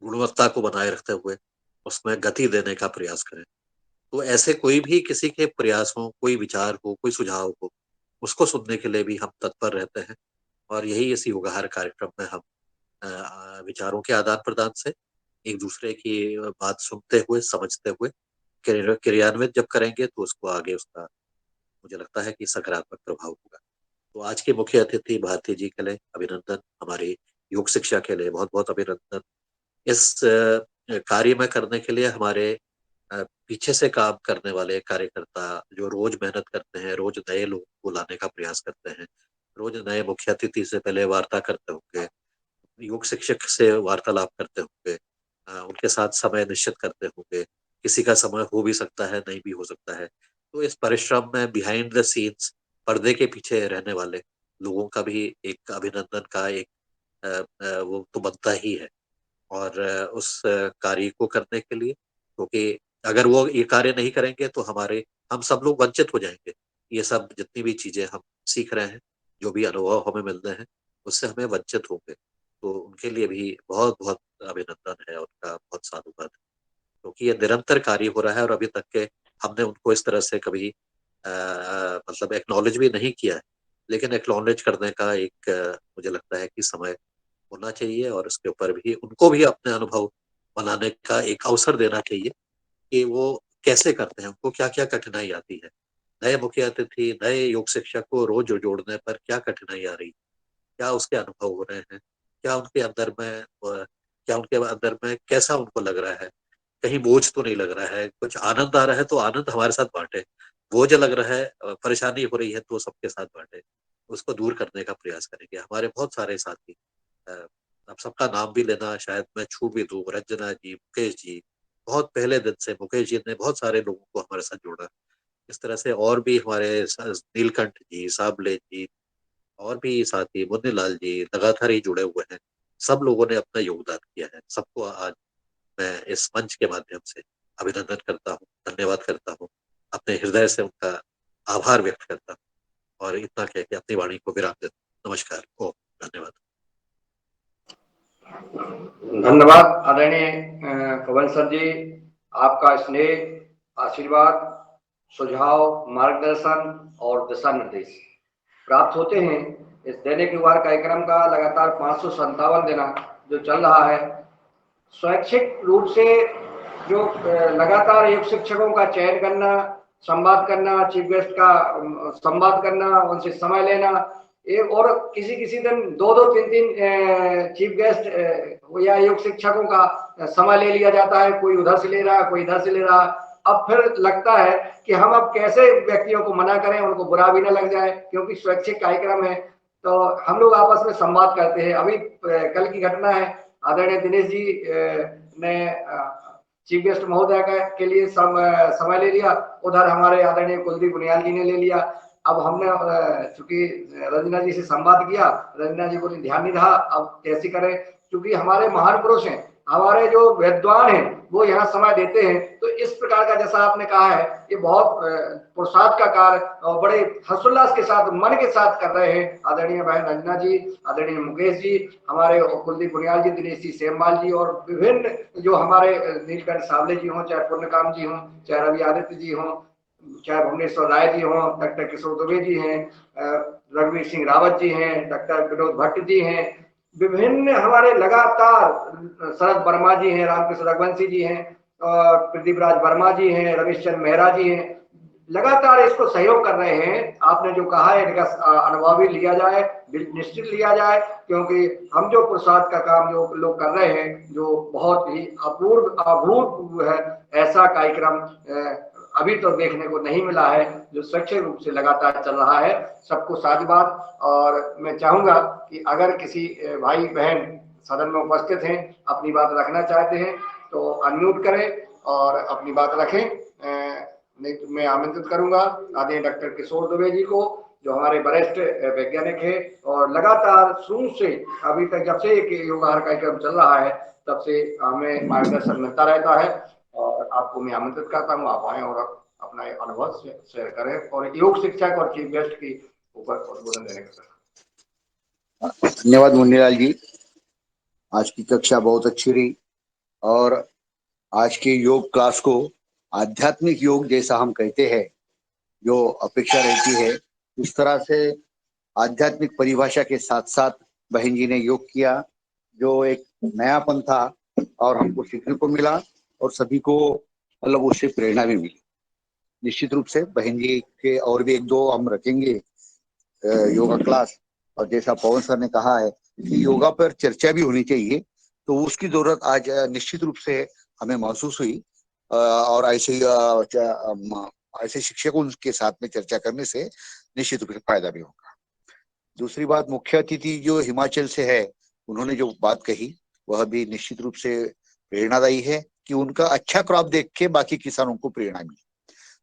गुणवत्ता को बनाए रखते हुए उसमें गति देने का प्रयास करें। तो ऐसे कोई भी किसी के प्रयास हो, कोई विचार हो, कोई सुझाव हो, उसको सुनने के लिए भी हम तत्पर रहते हैं। और यही इस योगाहार कार्यक्रम में हम विचारों के आदान प्रदान से एक दूसरे की बात सुनते हुए, समझते हुए क्रियान्वित जब करेंगे तो उसको आगे उसका मुझे लगता है कि सकारात्मक प्रभाव होगा। तो आज के मुख्य अतिथि भारती जी के लिए अभिनंदन, हमारे योग शिक्षा के लिए बहुत बहुत अभिनंदन। इस कार्य में करने के लिए हमारे पीछे से काम करने वाले कार्यकर्ता जो रोज मेहनत करते हैं, रोज नए लोगों को लाने का प्रयास करते हैं, रोज नए मुख्य अतिथि से पहले वार्ता करते होंगे, योग शिक्षक से वार्तालाप करते होंगे, उनके साथ समय निश्चित करते होंगे, किसी का समय हो भी सकता है, नहीं भी हो सकता है। तो इस परिश्रम में बिहाइंड द सीन्स, पर्दे के पीछे रहने वाले लोगों का भी एक अभिनंदन का एक वो तो बनता ही है। और उस कार्य को करने के लिए, क्योंकि अगर वो ये कार्य नहीं करेंगे तो हम सब लोग वंचित हो जाएंगे। ये सब जितनी भी चीजें हम सीख रहे हैं, जो भी अनुभव हमें मिल रहे हैं, उससे हमें वंचित होंगे। तो उनके लिए भी बहुत बहुत अभिनंदन है, उनका बहुत साधुवाद है, क्योंकि ये निरंतर कार्य हो रहा है और अभी तक के हमने उनको इस तरह से कभी मतलब एक्नॉलेज भी नहीं किया है। लेकिन एक्नॉलेज करने का एक मुझे लगता है कि समय होना चाहिए, और उसके ऊपर भी उनको भी अपने अनुभव बनाने का एक अवसर देना चाहिए कि वो कैसे करते हैं, उनको क्या क्या कठिनाई आती है। नए मुख्य अतिथि, नए योग शिक्षक को रोज जोड़ने पर क्या कठिनाई आ रही है, क्या उसके अनुभव हो रहे हैं, क्या उनके अंदर में कैसा उनको लग रहा है, कहीं बोझ तो नहीं लग रहा है, कुछ आनंद आ रहा है तो आनंद हमारे साथ बांटे, बोझ लग रहा है, परेशानी हो रही है तो सबके साथ बांटे, उसको दूर करने का प्रयास करेंगे। हमारे बहुत सारे साथी, अ, अब सबका नाम भी लेना शायद मैं छू भी दूं, रंजना जी, मुकेश जी, बहुत पहले दिन से मुकेश जी ने बहुत सारे लोगों को हमारे साथ जोड़ा। इस तरह से और भी हमारे नीलकंठ जी, साबले जी, और भी साथी मुन्नीलाल जी लगातार ही जुड़े हुए हैं। सब लोगों ने अपना योगदान किया है। सबको आज मैं इस मंच के माध्यम से अभिनंदन करता हूँ, धन्यवाद करता हूँ, अपने हृदय से उनका आभार व्यक्त करता हूँ, और इतना कह के अपनी वाणी को विराम देता हूँ। नमस्कार। ओम। धन्यवाद। धन्यवाद आदरणीय पवन सर जी, आपका स्नेह, आशीर्वाद, सुझाव, मार्गदर्शन और दिशा निर्देश प्राप्त होते हैं। इस दैनिक युवा कार्यक्रम का लगातार 557 दिन जो चल रहा है, स्वैच्छिक रूप से जो लगातार योग शिक्षकों का चयन करना, संवाद करना, चीफ गेस्ट का संवाद करना, उनसे समय लेना, एक और किसी किसी दिन 2-2 3-3 चीफ गेस्ट या योग शिक्षकों का समय ले लिया जाता है, कोई उधर से ले रहा है, कोई इधर से ले रहा है। अब फिर लगता है कि हम अब कैसे व्यक्तियों को मना करें, उनको बुरा भी ना लग जाए, क्योंकि स्वैच्छिक कार्यक्रम है तो हम लोग आपस में संवाद करते हैं। अभी कल की घटना है, आदरणीय दिनेश जी ने चीफ गेस्ट महोदय के लिए समय ले लिया, उधर हमारे आदरणीय कुलदीप बुनियाल जी ने ले लिया। अब हमने चूंकि रंजना जी से संवाद किया, रंजना जी को ध्यान नहीं रहा, अब कैसे करें, क्योंकि हमारे महान पुरुष हैं, हमारे जो विद्वान हैं वो यहाँ समय देते हैं। तो इस प्रकार का जैसा आपने कहा है, ये बहुत पुरुषार्थ का कार्य और बड़े हर्षोल्लास के साथ, मन के साथ कर रहे हैं आदरणीय बहन रंजना जी, आदरणीय मुकेश जी, हमारे कुलदीप बुनियाल जी, दिनेश जी सेमवाल जी, और विभिन्न जो हमारे नीलकंठ सावले जी हों, चाहे पूर्णकाम जी हों, चाहे रवि आदित्य जी हों, चाहे भुवनेश्वर राय जी हों, डॉक्टर किशोर दुबे जी हैं, रघुवीर सिंह रावत जी हैं, डॉक्टर विनोद भट्ट जी हैं, विभिन्न हमारे लगातार शरद वर्मा जी हैं, रामकृष्ण रघुवंशी जी हैं, प्रदीप राज वर्मा जी हैं, रविशंकर मेहरा जी हैं, लगातार इसको सहयोग कर रहे हैं। आपने जो कहा है इनका अनुभव भी लिया जाए, निश्चित लिया जाए, क्योंकि हम जो पुरुषार्थ का काम जो लोग कर रहे हैं, जो बहुत ही अपूर्व अभूतपूर्व है, ऐसा कार्यक्रम अभी तो देखने को नहीं मिला है, जो स्वैच्छिक रूप से लगातार चल रहा है। सबको साधुवाद। और मैं चाहूंगा कि अगर किसी भाई बहन सदन में उपस्थित हैं, अपनी बात रखना चाहते हैं तो अनम्यूट करें और अपनी बात रखें। नहीं तो मैं आमंत्रित करूंगा आदरणीय डॉक्टर किशोर दुबे जी को, जो हमारे वरिष्ठ वैज्ञानिक है और लगातार शुरू से अभी तक जब से एक योगाहार कार्यक्रम चल रहा है तब से हमें मार्गदर्शन मिलता रहता है। और आपको मैं आमंत्रित करता हूँ, आप आए और अपना अनुभव शेयर करें और योग शिक्षक और चीफ गेस्ट की ऊपर उद्बोधन देने का। धन्यवाद मुन्नीलाल जी, आज की कक्षा बहुत अच्छी रही और आज के योग क्लास को आध्यात्मिक योग जैसा हम कहते हैं, जो अपेक्षा रहती है उस तरह से आध्यात्मिक परिभाषा के साथ साथ बहन जी ने योग किया, जो एक नयापन था और हमको सीखने को मिला और सभी को मतलब उससे प्रेरणा भी मिली। निश्चित रूप से बहन जी के और भी एक दो हम रखेंगे योगा क्लास, और जैसा पवन सर ने कहा है कि योगा पर चर्चा भी होनी चाहिए, तो उसकी जरूरत आज निश्चित रूप से हमें महसूस हुई और ऐसे शिक्षकों के साथ में चर्चा करने से निश्चित रूप से फायदा भी होगा। दूसरी बात, मुख्य अतिथि जो हिमाचल से है, उन्होंने जो बात कही वह भी निश्चित रूप से प्रेरणादायी है कि उनका अच्छा क्रॉप देख के बाकी किसानों को प्रेरणा मिली।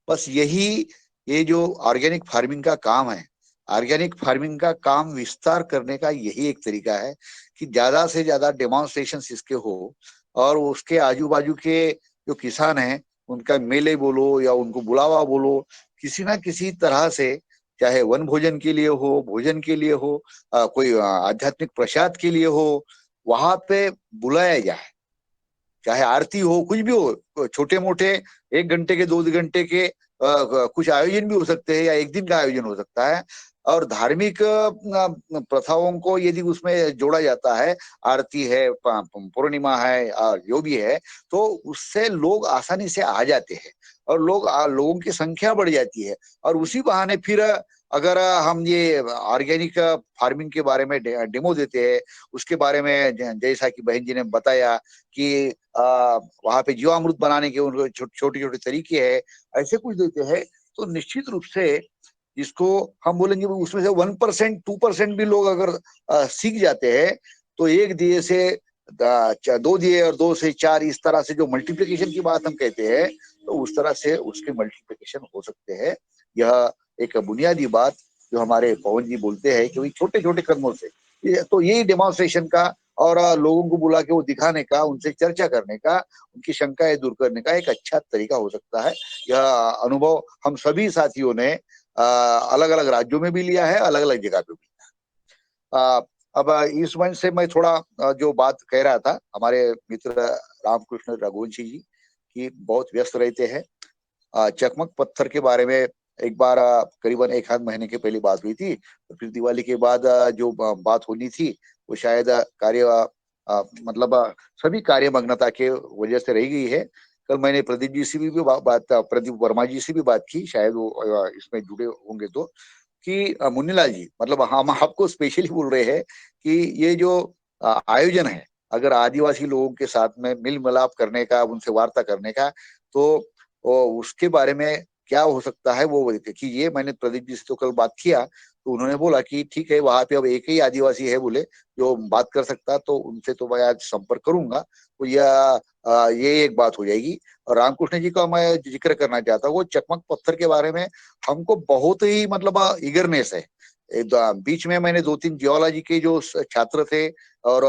बस यही, ये जो ऑर्गेनिक फार्मिंग का काम है, ऑर्गेनिक फार्मिंग का काम विस्तार करने का यही एक तरीका है कि ज्यादा से ज्यादा डेमोन्स्ट्रेशन इसके हो और उसके आजू बाजू के जो किसान हैं उनका मेले बोलो या उनको बुलावा बोलो, किसी ना किसी तरह से, चाहे वन भोजन के लिए हो, भोजन के लिए हो, कोई आध्यात्मिक प्रसाद के लिए हो, वहां पे बुलाया जाए। चाहे आरती हो, कुछ भी हो, छोटे मोटे 1 घंटे के 2 घंटे के कुछ आयोजन भी हो सकते हैं या एक दिन का आयोजन हो सकता है। और धार्मिक प्रथाओं को यदि उसमें जोड़ा जाता है, आरती है, पूर्णिमा है, जो भी है, तो उससे लोग आसानी से आ जाते हैं और लोगों की संख्या बढ़ जाती है। और उसी बहाने फिर अगर हम ये ऑर्गेनिक फार्मिंग के बारे में डेमो देते हैं, उसके बारे में जैसा कि बहन जी ने बताया कि वहां पे जीवामृत बनाने के उनको छोटे छोटे तरीके है, ऐसे कुछ देते हैं, तो निश्चित रूप से इसको हम बोलेंगे उसमें से 1% 2% भी लोग अगर सीख जाते हैं, तो 1 दिए से 2 दिए और 2 से 4, इस तरह से जो मल्टीप्लिकेशन की बात हम कहते हैं, तो उस तरह से उसके मल्टीप्लिकेशन हो सकते हैं। यह एक बुनियादी बात जो हमारे पवन जी बोलते हैं कि छोटे छोटे कदमों से, तो यही डेमोन्स्ट्रेशन का और लोगों को बुला के वो दिखाने का, उनसे चर्चा करने का, उनकी शंकाएं दूर करने का एक अच्छा तरीका हो सकता है। यह अनुभव हम सभी साथियों ने अलग अलग राज्यों में भी लिया है, अलग अलग जगह पे भी लिया है। अब इस मंच से मैं थोड़ा जो बात कह रहा था, हमारे मित्र रामकृष्ण रघुवंशी जी की बहुत व्यस्त रहते हैं। चकमक पत्थर के बारे में एक बार करीबन 1 आध महीने के पहले बात हुई थी, तो फिर दिवाली के बाद जो बात होनी थी वो शायद मतलब सभी कार्यमग्नता के वजह से रह गई है। कल मैंने प्रदीप जी से भी प्रदीप वर्मा जी से भी बात की, शायद वो इसमें जुड़े होंगे, तो कि मुन्नीलाल जी, मतलब हम आपको स्पेशली बोल रहे हैं कि ये जो आयोजन है, अगर आदिवासी लोगों के साथ में मिल मिलाप करने का, उनसे वार्ता करने का, तो उसके बारे में क्या हो सकता है वो कि ये मैंने प्रदीप जी से तो कल बात किया, तो उन्होंने बोला कि ठीक है, वहां पे अब एक ही आदिवासी है बोले जो बात कर सकता, तो उनसे तो मैं आज संपर्क करूंगा, तो ये एक बात हो जाएगी। और रामकृष्ण जी का मैं जिक्र करना चाहता हूँ, वो चकमक पत्थर के बारे में हमको बहुत ही मतलब ईगरनेस है। बीच में मैंने 2-3 जियोलॉजी के जो छात्र थे, और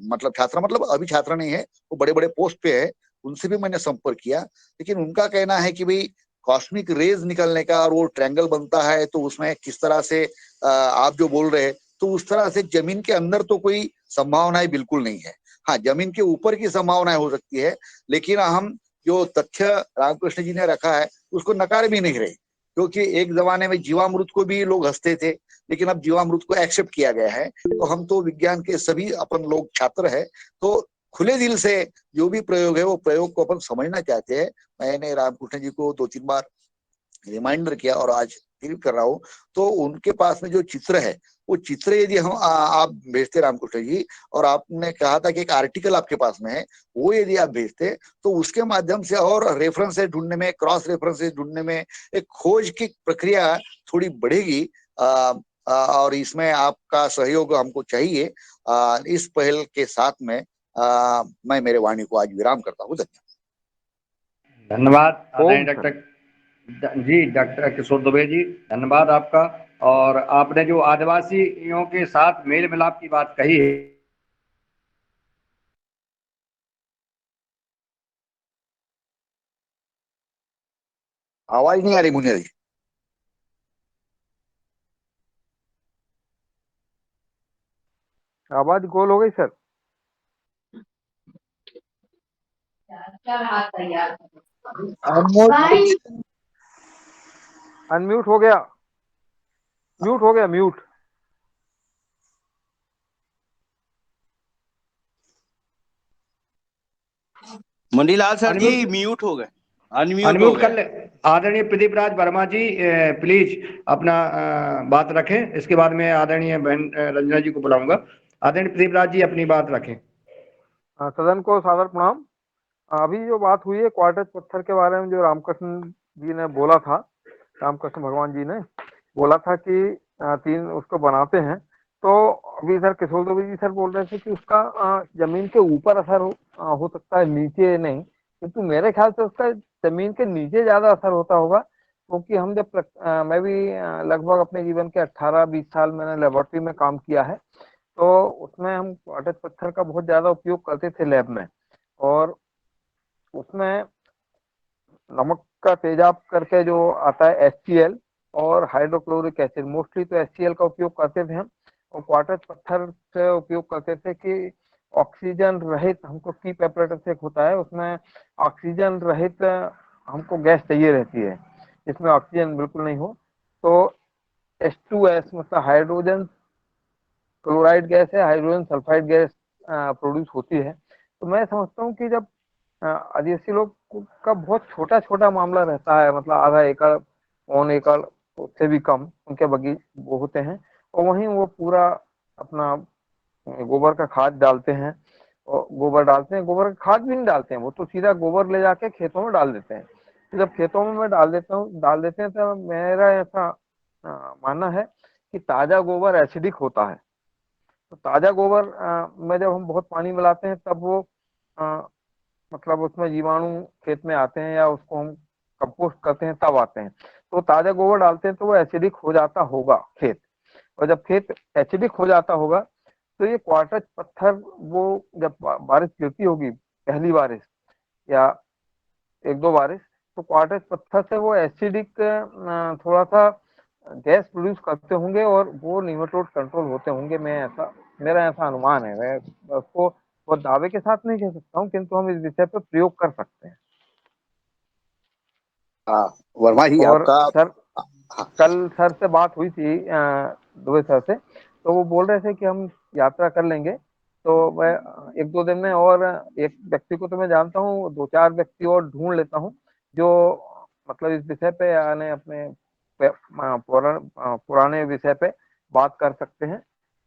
मतलब छात्र मतलब अभी छात्र नहीं है, वो बड़े बड़े पोस्ट पे है, उनसे भी मैंने संपर्क किया, लेकिन उनका कहना है कि भाई कॉस्मिक रेज निकलने का और वो ट्रायंगल बनता है, तो उसमें किस तरह से आप जो बोल रहे हैं, तो उस तरह से जमीन के अंदर तो कोई संभावनाएं बिल्कुल नहीं है। हाँ, जमीन के ऊपर की संभावनाएं हो सकती है, लेकिन हम जो तथ्य रामकृष्ण जी ने रखा है उसको नकार भी नहीं रहे, क्योंकि एक जमाने में जीवामृत को भी लोग हंसते थे, लेकिन अब जीवामृत को एक्सेप्ट किया गया है। तो हम तो विज्ञान के सभी अपन लोग छात्र है, तो खुले दिल से जो भी प्रयोग है वो प्रयोग को अपन समझना चाहते हैं। मैंने रामकृष्ण जी को 2-3 बार रिमाइंडर किया और आज फिर कर रहा हूँ, तो उनके पास में जो चित्र है, वो चित्र यदि हम आप भेजते रामकृष्ण जी, और आपने कहा था कि एक आर्टिकल आपके पास में है, वो यदि आप भेजते, तो उसके माध्यम से और रेफरेंसेस ढूंढने में, क्रॉस रेफरेंसेस ढूंढने में, एक खोज की प्रक्रिया थोड़ी बढ़ेगी। और इसमें आपका सहयोग हमको चाहिए। इस पहल के साथ में मैं मेरे वाणी को आज विराम करता हूँ। धन्यवाद। धन्यवाद आदरणीय डॉक्टर किशोर दुबे जी, धन्यवाद आपका। और आपने जो आदिवासियों के साथ मेल मिलाप की बात कही है, आवाज नहीं आ रही मुनिया जी। आवाज गोल हो गई सर। अनम्यूट हो गया, म्यूट हो गया, म्यूट। मुंडीलाल सर जी अनम्यूट म्यूट हो गए, अनम्यूट हो अनम्यूट कर गए। ले। आदरणीय प्रदीप राज वर्मा जी, प्लीज अपना बात रखें। इसके बाद में आदरणीय बहन रंजना जी को बुलाऊंगा। आदरणीय प्रदीप राज जी अपनी बात रखें। सदन को सादर प्रणाम। अभी जो बात हुई है क्वार्टर पत्थर के बारे में, जो रामकृष्ण जी ने बोला था, रामकृष्ण भगवान जी ने बोला था कि 3 उसको बनाते हैं। तो अभी सर किशोर दुबे जी सर बोल रहे थे कि उसका जमीन के ऊपर असर हो सकता है, नीचे नहीं। किंतु मेरे ख्याल से उसका जमीन के नीचे ज्यादा असर होता होगा, क्योंकि हम जब मैं भी लगभग अपने जीवन के 18-20 साल मैंने लेबोरेटरी में काम किया है। तो उसमें हम क्वार्टर पत्थर का बहुत ज्यादा उपयोग करते थे लैब में। और उसमें नमक का तेजाब करके जो आता है HCl और हाइड्रोक्लोरिक एसिड, मोस्टली तो HCl का उपयोग करते थे हम। और क्वार्टर पत्थर से उपयोग करते थे कि ऑक्सीजन रहित, हमको कीप एपरेटस एक होता है, उसमें ऑक्सीजन रहित हमको गैस चाहिए रहती है जिसमें ऑक्सीजन बिल्कुल नहीं हो। तो H2S मतलब हाइड्रोजन क्लोराइड गैस है, हाइड्रोजन सल्फाइड गैस प्रोड्यूस होती है। तो मैं समझता हूँ कि जब आदिवासी लोग का बहुत छोटा छोटा मामला रहता है, मतलब आधा एकड़, 1 एकड़, उससे भी कम उनके बगीचे वो होते हैं, और वहीं वो पूरा अपना गोबर का खाद डालते हैं। और गोबर डालते हैं, गोबर का खाद भी नहीं डालते हैं, वो तो सीधा गोबर ले जाके खेतों में डाल देते हैं। तो जब खेतों में मैं डाल देते हैं, तो मेरा ऐसा मानना है कि ताजा गोबर एसिडिक होता है। तो ताजा गोबर में जब हम बहुत पानी मिलाते हैं तब वो मतलब उसमें जीवाणु खेत में आते हैं, या उसको हम कंपोस्ट करते हैं तब आते हैं। तो ताजा गोबर डालते हैं तो वो एसिडिक हो जाता होगा खेत। और जब खेत एसिडिक हो जाता होगा तो ये क्वार्टर पत्थर, वो जब बारिश गिरती होगी, पहली बारिश या 1-2 बारिश, तो क्वार्टर पत्थर से वो एसिडिक थोड़ा सा गैस प्रोड्यूस करते होंगे और वो निमेटोड कंट्रोल होते होंगे। मेरा ऐसा अनुमान है। मैं उसको बहुत दावे के साथ नहीं कह सकता हूँ, किंतु हम इस विषय पर प्रयोग कर सकते हैं। हाँ वर्मा जी और आपका। सर, हाँ, कल सर से बात हुई थी दुबे सर से, तो वो बोल रहे थे कि हम यात्रा कर लेंगे। तो मैं 1-2 दिन में, और एक व्यक्ति को तो मैं जानता हूँ, 2-4 व्यक्ति और ढूंढ लेता हूँ जो मतलब इस विषय पे यानी अपने पुराने विषय पे बात कर सकते हैं।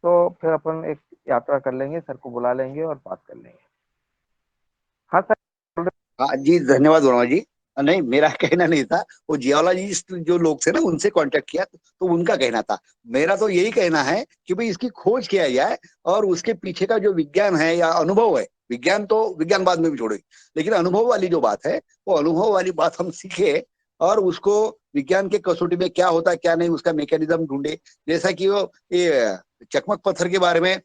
तो फिर अपन एक यात्रा कर लेंगे, सर को बुला लेंगे और बात कर लेंगे। हाँ सर। हाँ जी, धन्यवाद वर्मा जी। नहीं, मेरा कहना नहीं था, वो जियोलॉजिस्ट जो लोग थे ना, उनसे कांटेक्ट किया तो उनका कहना था। मेरा तो यही कहना है कि भाई इसकी खोज किया जाए, और उसके पीछे का जो विज्ञान है या अनुभव है, विज्ञान तो विज्ञान बाद में भी छोड़े, लेकिन अनुभव वाली जो बात है, वो अनुभव वाली बात हम सीखे, और उसको विज्ञान के कसौटी में क्या होता है क्या नहीं, उसका मैकेनिज्म ढूंढे। जैसा कि वो ये चकमक पत्थर के बारे में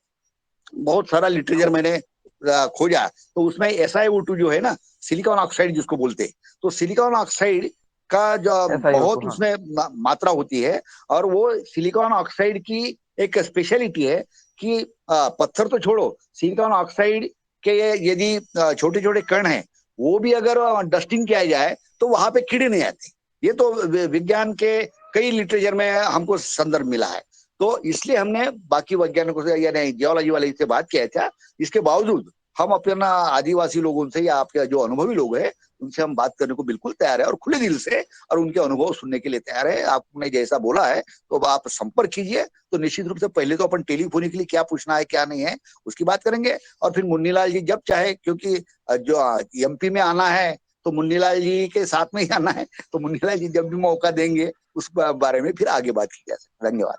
बहुत सारा लिटरेचर मैंने खोजा, तो उसमें SiO2 जो है ना, सिलिकॉन ऑक्साइड जिसको बोलते हैं, तो सिलिकॉन ऑक्साइड का जो SiO2, बहुत हाँ। उसमें मात्रा होती है। और वो सिलिकॉन ऑक्साइड की एक स्पेशलिटी है कि पत्थर तो छोड़ो, सिलिकॉन ऑक्साइड के यदि छोटे छोटे कण हैं, वो भी अगर डस्टिंग किया जाए तो वहां पे कीड़े नहीं आते। ये तो विज्ञान के कई लिटरेचर में हमको संदर्भ मिला है। तो इसलिए हमने बाकी वैज्ञानिकों से, यानी जियोलॉजी वाले से बात किया था। इसके बावजूद हम अपना आदिवासी लोगों से या आपके जो अनुभवी लोग हैं उनसे हम बात करने को बिल्कुल तैयार है, और खुले दिल से, और उनके अनुभव सुनने के लिए तैयार है। आपने जैसा बोला है तो आप संपर्क कीजिए। तो निश्चित रूप से पहले तो अपन टेलीफोनिकली क्या पूछना है क्या नहीं है उसकी बात करेंगे, और फिर मुन्नीलाल जी जब चाहे, क्योंकि जो MP में आना है तो मुन्नीलाल जी के साथ में ही आना है, तो मुन्नीलाल जी जब भी मौका देंगे उस बारे में फिर आगे बात की जा सकती। धन्यवाद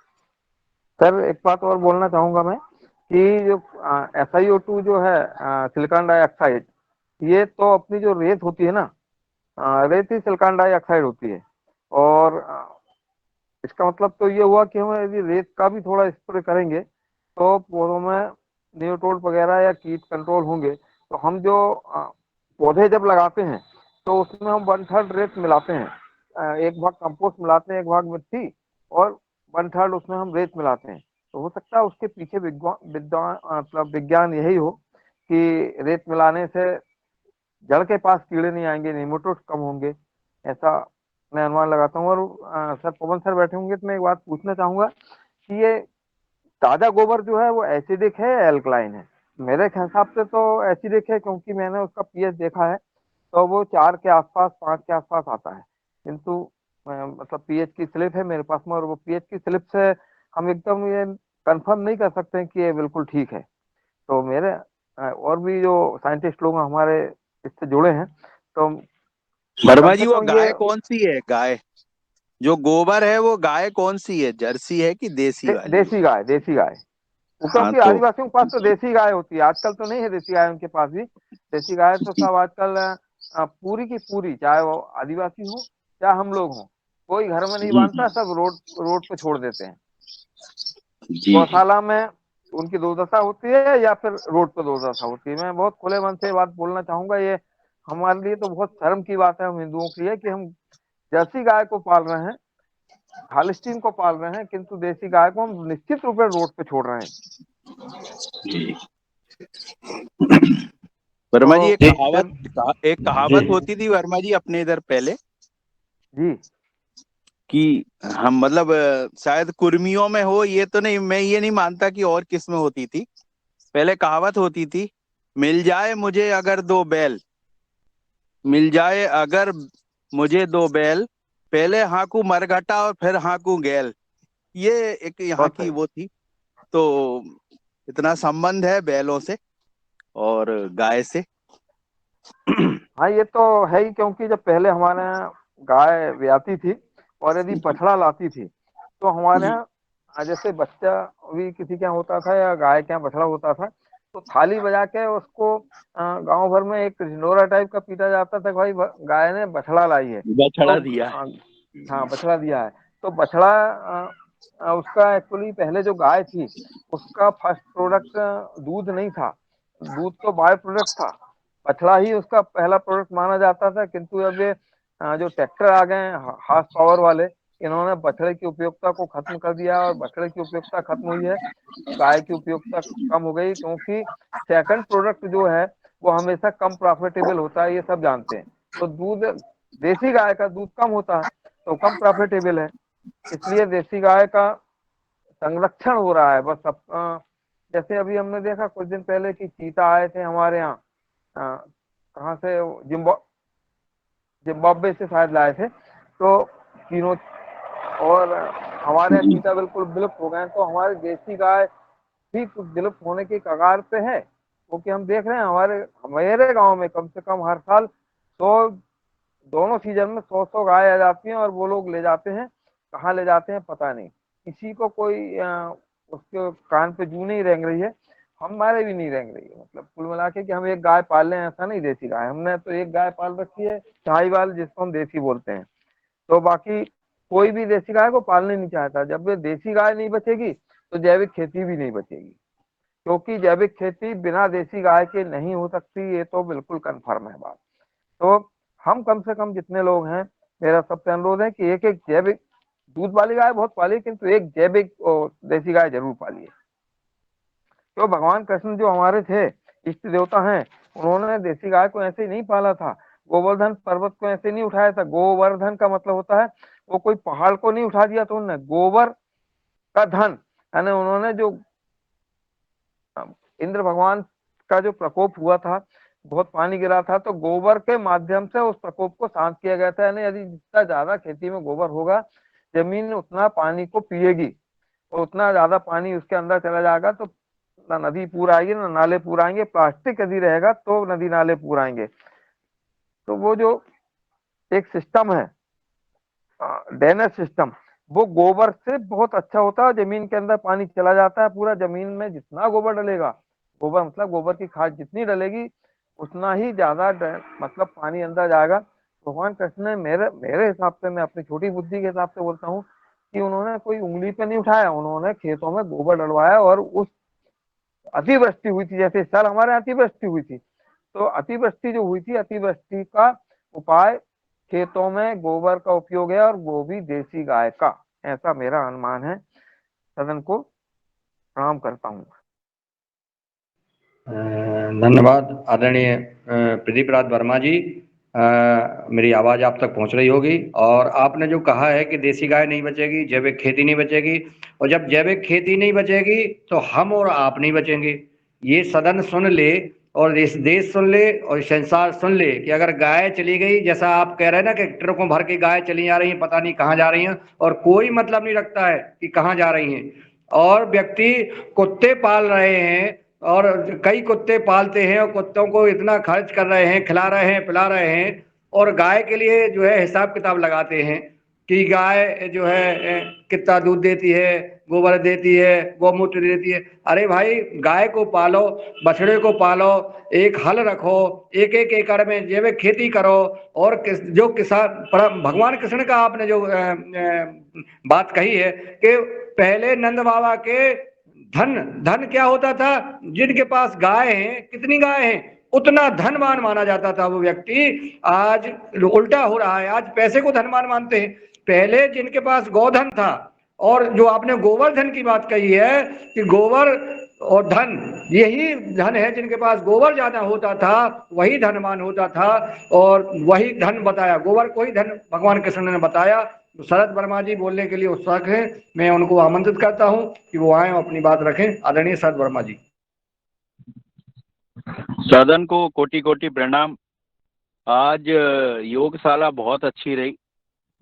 सर, एक बात और बोलना चाहूंगा मैं कि जो SiO2 जो है, सिलिकॉन डाइऑक्साइड, ये तो अपनी जो रेत होती है ना, रेत ही सिलिकॉन डाइऑक्साइड होती है। और इसका मतलब तो ये हुआ कि हम यदि रेत का भी थोड़ा स्प्रे करेंगे तो पौधों में निमेटोड वगैरह या कीट कंट्रोल होंगे। तो हम जो पौधे जब लगाते हैं तो उसमें हम 1/3 रेत मिलाते हैं, एक भाग कंपोस्ट मिलाते हैं, एक भाग मिट्टी, और 1/3 उसमें हम रेत मिलाते हैं। तो हो सकता है उसके पीछे विद्वान मतलब विज्ञान यही हो कि रेत मिलाने से जड़ के पास कीड़े नहीं आएंगे, निमेटोड कम होंगे, ऐसा मैं अनुमान लगाता हूँ। और सर पवन सर बैठे होंगे तो मैं एक बात पूछना चाहूंगा कि ये ताजा गोबर जो है वो एसिडिक है या एल्कलाइन है? मेरे हिसाब से तो एसिडिक है, क्योंकि मैंने उसका पीएच देखा है तो वो 4 के आसपास, 5 के आसपास आता है। किंतु मतलब पीएच की स्लिप है मेरे पास में, और वो पीएच की स्लिप से हम एकदम ये कंफर्म नहीं कर सकते हैं कि ये बिल्कुल ठीक है। तो मेरे और भी जो साइंटिस्ट लोग हमारे इससे जुड़े हैं, तो कम वर्मा से जी, वो कम ये गाय कौन सी है? गाय जो गोबर है वो गाय कौन सी है? जर्सी है कि देसी वाली? देसी गाय, देसी गाय। वो हाँ क्योंकि तो आदिवासियों के पास तो देसी गाय होती है, आजकल तो नहीं है देसी गाय उनके पास भी। देसी गाय तो सब आजकल पूरी की पूरी, चाहे वो आदिवासी हो चाहे हम लोग हों, कोई घर में नहीं जी बांधता, सब रोड रोड पे छोड़ देते हैं। जी जी। गौशाला में उनकी दुर्दशा होती है या फिर रोड पे दुर्दशा होती है। मैं बहुत खुले मन से ये बात बोलना चाहूंगा, ये हमारे लिए तो बहुत शर्म की बात है, हम हिंदुओं की है कि हम जर्सी गाय को पाल रहे हैं, हालिस्टीन को पाल रहे हैं, किंतु देसी गाय को हम निश्चित रूप से रोड पे छोड़ रहे हैं। जी। वर्मा जी, तो एक कहावत होती थी वर्मा जी अपने इधर पहले, जी कि हम मतलब शायद कुर्मियों में हो, ये तो नहीं, मैं ये नहीं मानता कि और किस में होती थी। पहले कहावत होती थी, मिल जाए मुझे अगर दो बैल, मिल जाए अगर मुझे दो बैल, पहले हाँकू मरघटा और फिर हाँकू गैल। ये एक यहाँ बहुत की सही। वो थी। तो इतना संबंध है बैलों से और गाय से। हाँ ये तो है ही, क्योंकि जब पहले हमारे यहाँ गाय ब्याती थी और यदि बछड़ा लाती थी तो हमारे यहाँ जैसे बच्चा भी किसी के यहाँ होता था या गाय के यहाँ बछड़ा होता था, तो थाली बजा के उसको गांव भर में एक ढिंढोरा टाइप का पीटा जाता था कि भाई गाय ने बछड़ा लाई है। तो बछड़ा दिया है। हाँ बछड़ा दिया है। तो बछड़ा उसका एक्चुअली पहले जो गाय थी उसका फर्स्ट प्रोडक्ट दूध नहीं था, दूध तो बाय प्रोडक्ट था, बछड़ा ही उसका पहला प्रोडक्ट माना जाता था। किंतु अब ये जो ट्रैक्टर आ गए हैं हार्स पावर वाले, इन्होंने बछड़े की उपयोगिता को खत्म कर दिया, और बछड़े की उपयोगिता खत्म हुई है, गाय की उपयोगिता कम हो गई, क्योंकि सेकंड प्रोडक्ट जो है वो हमेशा कम प्रॉफिटेबल होता है, ये सब जानते हैं। तो दूध, देसी गाय का दूध कम होता है तो कम प्रॉफिटेबल है, इसलिए देसी गाय का संरक्षण हो रहा है। बस अब जैसे अभी हमने देखा कुछ दिन पहले कि चीता आए थे हमारे यहाँ, कहाँ से, जिम्बाब्वे से शायद लाए थे, तो तीनों, और हमारे यहाँ चीता बिल्कुल विलुप्त हो गए हैं। तो हमारी देसी गाय भी कुछ विलुप्त होने की कगार पे है, क्योंकि हम देख रहे हैं हमारे गांव में कम से कम हर साल 100, दोनों सीजन में 100 गाय आ जाती हैं, और वो लोग ले जाते हैं, कहाँ ले जाते हैं पता नहीं, किसी को कोई उसके कान पे जू नहीं रेंग रही है, हमारे भी नहीं रेंग रही है। मतलब कुल मिला के कि हम एक गाय पाल लें ऐसा नहीं, देसी गाय हमने तो एक गाय पाल रखी है, साहिवाल, जिसको हम देसी बोलते हैं। तो बाकी कोई भी देसी गाय को पालने नहीं चाहता। जब ये देसी गाय नहीं बचेगी तो जैविक खेती भी नहीं बचेगी, क्योंकि जैविक खेती बिना देसी गाय के नहीं हो सकती, ये तो बिल्कुल कन्फर्म है बात। तो हम कम से कम जितने लोग हैं, मेरा सबसे अनुरोध है कि एक एक जैविक, दूध वाली गाय बहुत पालिए किंतु एक जैविक देसी गाय जरूर पालिए। तो भगवान कृष्ण जो हमारे थे इष्ट देवता हैं, उन्होंने देसी गाय को ऐसे ही नहीं पाला था, गोवर्धन पर्वत को ऐसे नहीं उठाया था। गोवर्धन का मतलब होता है वो कोई पहाड़ को नहीं उठा दिया, तो उन्होंने गोबर का धन, यानी उन्होंने जो इंद्र भगवान का जो प्रकोप हुआ था, बहुत पानी गिरा था, तो गोबर के माध्यम से उस प्रकोप को शांत किया गया था। यानी यदि जितना ज्यादा खेती में गोबर होगा, जमीन उतना पानी को पिएगी, और उतना ज्यादा पानी उसके अंदर चला जाएगा, तो ना नदी पूरा आएगी ना नाले पूरा आएंगे। प्लास्टिक यदि रहेगा तो नदी नाले पूरा आएंगे। तो वो जो एक सिस्टम है, ड्रेनेज सिस्टम, वो गोबर से बहुत अच्छा होता है, जमीन के अंदर पानी चला जाता है पूरा। जमीन में जितना गोबर डलेगा, गोबर मतलब गोबर की खाद जितनी डलेगी उतना ही ज्यादा मतलब पानी अंदर जाएगा। भगवान कृष्ण ने, मेरे मेरे हिसाब से, मैं अपनी छोटी बुद्धि के हिसाब से बोलता हूँ कि उन्होंने कोई उंगली पे नहीं उठाया, उन्होंने खेतों में गोबर डलवाया, और उस अतिवृष्टि हुई थी, जैसे इस साल हमारे यहाँ अतिवृष्टि हुई थी, तो अतिवृष्टि जो हुई थी, अतिवृष्टि का उपाय खेतों में गोबर का उपयोग है और वो भी देसी गाय का, ऐसा मेरा अनुमान है। सदन को प्रणाम करता हूँ। धन्यवाद आदरणीय प्रदीप राज वर्मा जी। मेरी आवाज़ आप तक पहुंच रही होगी। और आपने जो कहा है कि देसी गाय नहीं बचेगी, जैविक खेती नहीं बचेगी, और जब जैविक खेती नहीं बचेगी तो हम और आप नहीं बचेंगे। ये सदन सुन ले और इस देश सुन ले और संसार सुन ले कि अगर गाय चली गई, जैसा आप कह रहे हैं ना कि ट्रकों भर के गाय चली जा रही हैं, पता नहीं कहाँ जा रही हैं और कोई मतलब नहीं रखता है कि कहाँ जा रही हैं। और व्यक्ति कुत्ते पाल रहे हैं और कई कुत्ते पालते हैं और कुत्तों को इतना खर्च कर रहे हैं, खिला रहे हैं, पिला रहे हैं, और गाय के लिए जो है हिसाब किताब लगाते हैं कि गाय जो है कितना दूध देती है, गोबर देती है, गौमूत्र देती है। अरे भाई, गाय को पालो, बछड़े को पालो, एक हल रखो, एक एक एकड़ में जैविक खेती करो। और जो किसान भगवान कृष्ण का आपने जो बात कही है कि पहले नंद बाबा के धन क्या होता था, जिनके पास गाय हैं, कितनी गाय हैं उतना धनवान माना जाता था वो व्यक्ति। आज उल्टा हो रहा है, आज पैसे को धनवान मानते हैं। पहले जिनके पास गोधन था, और जो आपने गोवर्धन की बात कही है कि गोबर और धन, यही धन है। जिनके पास गोबर ज्यादा होता था वही धनवान होता था, और वही धन बताया, गोबर को ही धन भगवान कृष्ण ने बताया। तो शरद वर्मा जी बोलने के लिए उत्सुक हैं, मैं उनको आमंत्रित करता हूं कि वो आए और अपनी बात रखें। आदरणीय शरद वर्मा जी। सदन को कोटि कोटि प्रणाम। आज योगशाला बहुत अच्छी रही,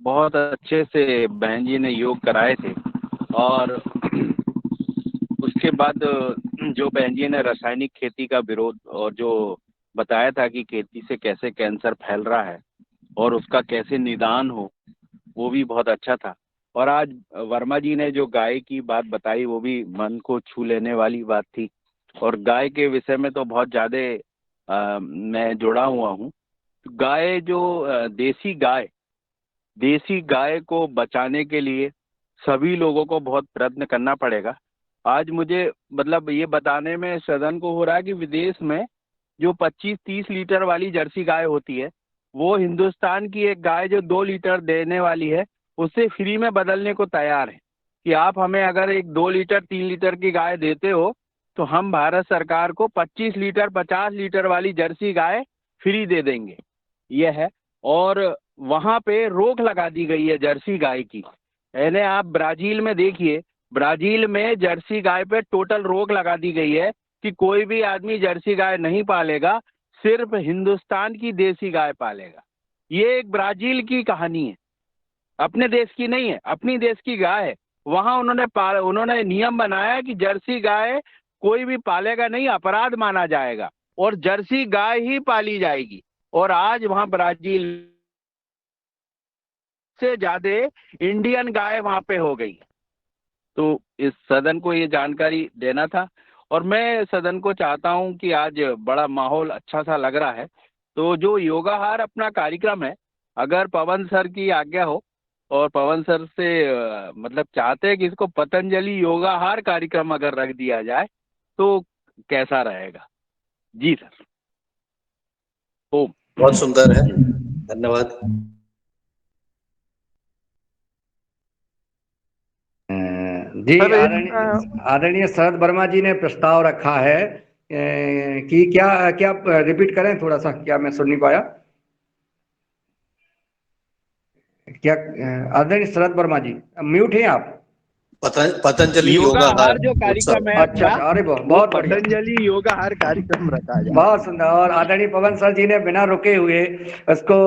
बहुत अच्छे से बहन जी ने योग कराए थे। और उसके बाद जो बहन जी ने रासायनिक खेती का विरोध और जो बताया था कि खेती से कैसे कैंसर फैल रहा है और उसका कैसे निदान हो, वो भी बहुत अच्छा था। और आज वर्मा जी ने जो गाय की बात बताई वो भी मन को छू लेने वाली बात थी। और गाय के विषय में तो बहुत ज़्यादा मैं जुड़ा हुआ हूँ। गाय जो देसी गाय को बचाने के लिए सभी लोगों को बहुत प्रयत्न करना पड़ेगा। आज मुझे मतलब ये बताने में सदन को हो रहा है कि विदेश में जो 25-30 लीटर वाली जर्सी गाय होती है, वो हिंदुस्तान की एक गाय जो 2 लीटर देने वाली है उससे फ्री में बदलने को तैयार है कि आप हमें अगर एक 2 लीटर 3 लीटर की गाय देते हो तो हम भारत सरकार को 25 लीटर 50 लीटर वाली जर्सी गाय फ्री दे देंगे। यह है। और वहाँ पे रोक लगा दी गई है जर्सी गाय की। यानी आप ब्राज़ील में देखिए, ब्राज़ील में जर्सी गाय पे टोटल रोक लगा दी गई है कि कोई भी आदमी जर्सी गाय नहीं पालेगा, सिर्फ हिंदुस्तान की देसी गाय पालेगा। ये एक ब्राज़ील की कहानी है, अपने देश की नहीं है, अपनी देश की गाय है। वहाँ उन्होंने नियम बनाया कि जर्सी गाय कोई भी पालेगा नहीं, अपराध माना जाएगा और जर्सी गाय ही पाली जाएगी। और आज वहाँ ब्राज़ील से ज्यादा इंडियन गाय वहाँ पे हो गई। तो इस सदन को ये जानकारी देना था। और मैं सदन को चाहता हूँ कि आज बड़ा माहौल अच्छा सा लग रहा है, तो जो योगाहार अपना कार्यक्रम है, अगर पवन सर की आज्ञा हो और पवन सर से मतलब चाहते हैं कि इसको पतंजलि योगाहार कार्यक्रम अगर रख दिया जाए तो कैसा रहेगा। जी सर। ओम। बहुत सुंदर है, धन्यवाद। जी, आदरणीय शरद वर्मा जी ने प्रस्ताव रखा है कि क्या रिपीट करें थोड़ा सा, क्या मैं सुन नहीं पाया। क्या आदरणीय शरद वर्मा जी म्यूट हैं आप? पतंजलि योगाहार जो कार्यक्रम है, अच्छा, अरे बहुत पतंजलि योगाहार कार्यक्रम रखा जाए। बहुत सुंदर। और आदरणीय पवन सर जी ने बिना रुके हुए उसको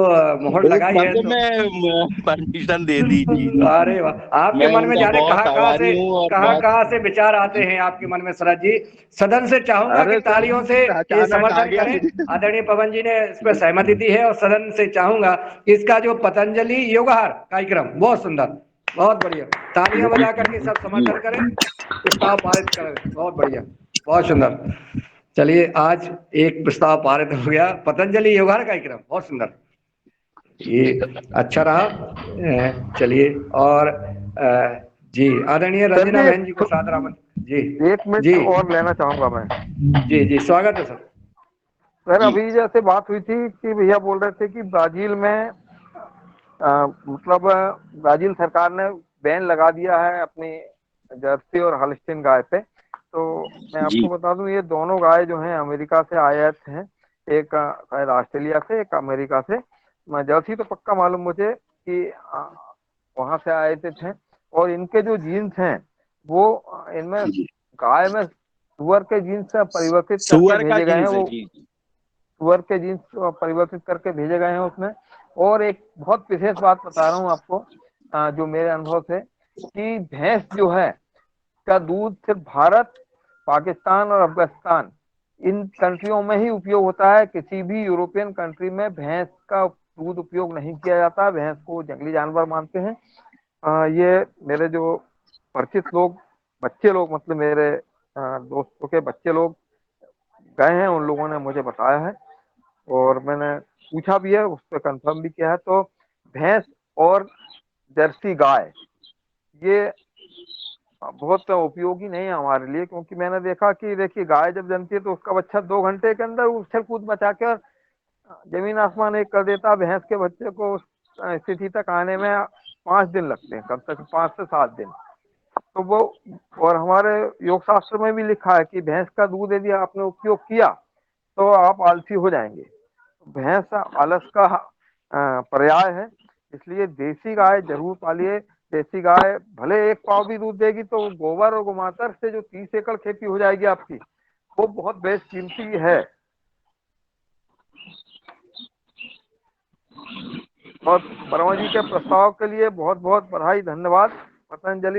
मोहर लगाई है, तो परमिशन दे दीजिए। अरे वाह, आपके मन में जाने कहाँ से विचार आते हैं आपके मन में शरद जी। सदन से चाहूंगा कि तालियों से ये समर्थन करें। आदरणीय पवन जी ने इस पर सहमति दी है और सदन से चाहूंगा कि इसका जो पतंजलि योगाहार कार्यक्रम बहुत सुंदर, बहुत बढ़िया, तालियां बजा करके सब समर्थन करें, प्रस्ताव पारित करें। बहुत बढ़िया, बहुत सुंदर। चलिए, आज एक प्रस्ताव पारित हो गया, पतंजलि योगाहार कार्यक्रम, बहुत सुंदर, ये अच्छा रहा। चलिए, और जी आदरणीय रंजना बहन जी को सादर आमंत्रित। जी, 1 मिनट और लेना चाहूंगा मैं। जी, स्वागत है सर। सर, अभी जैसे बात हुई थी कि भैया बोल रहे थे कि ब्राजील में मतलब ब्राजील सरकार ने बैन लगा दिया है अपनी जर्सी और हॉलिस्टीन गाय पे। तो मैं जी आपको बता दूं, ये दोनों गाय जो हैं अमेरिका से आयात हैं, एक शायद ऑस्ट्रेलिया से, एक अमेरिका से। मैं जर्सी तो पक्का मालूम मुझे कि वहां से आए थे। और इनके जो जीन्स हैं वो इनमें जी गाय में सुअर के जीन्स से परिवर्तित करके सुअर का भेजे गए हैं। जीन्स है वो जी। सुअर के जीन्स परिवर्तित करके भेजे गए हैं उसमें। और एक बहुत विशेष बात बता रहा हूँ आपको, जो मेरे अनुभव से, कि भैंस जो है का दूध सिर्फ भारत, पाकिस्तान और अफगानिस्तान, इन कंट्रियों में ही उपयोग होता है। किसी भी यूरोपियन कंट्री में भैंस का दूध उपयोग नहीं किया जाता। भैंस को जंगली जानवर मानते हैं। ये मेरे जो परिचित लोग, बच्चे लोग, मतलब मेरे दोस्तों के बच्चे लोग गए हैं, उन लोगों ने मुझे बताया है और मैंने पूछा भी है, उस पर कंफर्म भी किया है। तो भैंस और जर्सी गाय ये बहुत उपयोगी नहीं है हमारे लिए, क्योंकि मैंने देखा कि देखिए गाय जब जमती है तो उसका बच्चा 2 घंटे के अंदर उछल कूद मचा कर जमीन आसमान एक कर देता। भैंस के बच्चे को उस स्थिति तक आने में 5 दिन लगते हैं, कम से कम 5 से 7 दिन। तो वो, और हमारे योग शास्त्र में भी लिखा है कि भैंस का दूध यदि आपने उपयोग किया तो आप आलसी हो जाएंगे। भैंस आलस का पर्याय है, इसलिए देसी गाय जरूर पालिए। देसी गाय भले 1 पाव भी दूध देगी तो गोबर और गोमातर से जो 30 एकड़ खेती हो जाएगी आपकी, वो बहुत बेशकीमती है। और वर्मा जी के प्रस्ताव के लिए बहुत बहुत बधाई, धन्यवाद। पतंजलि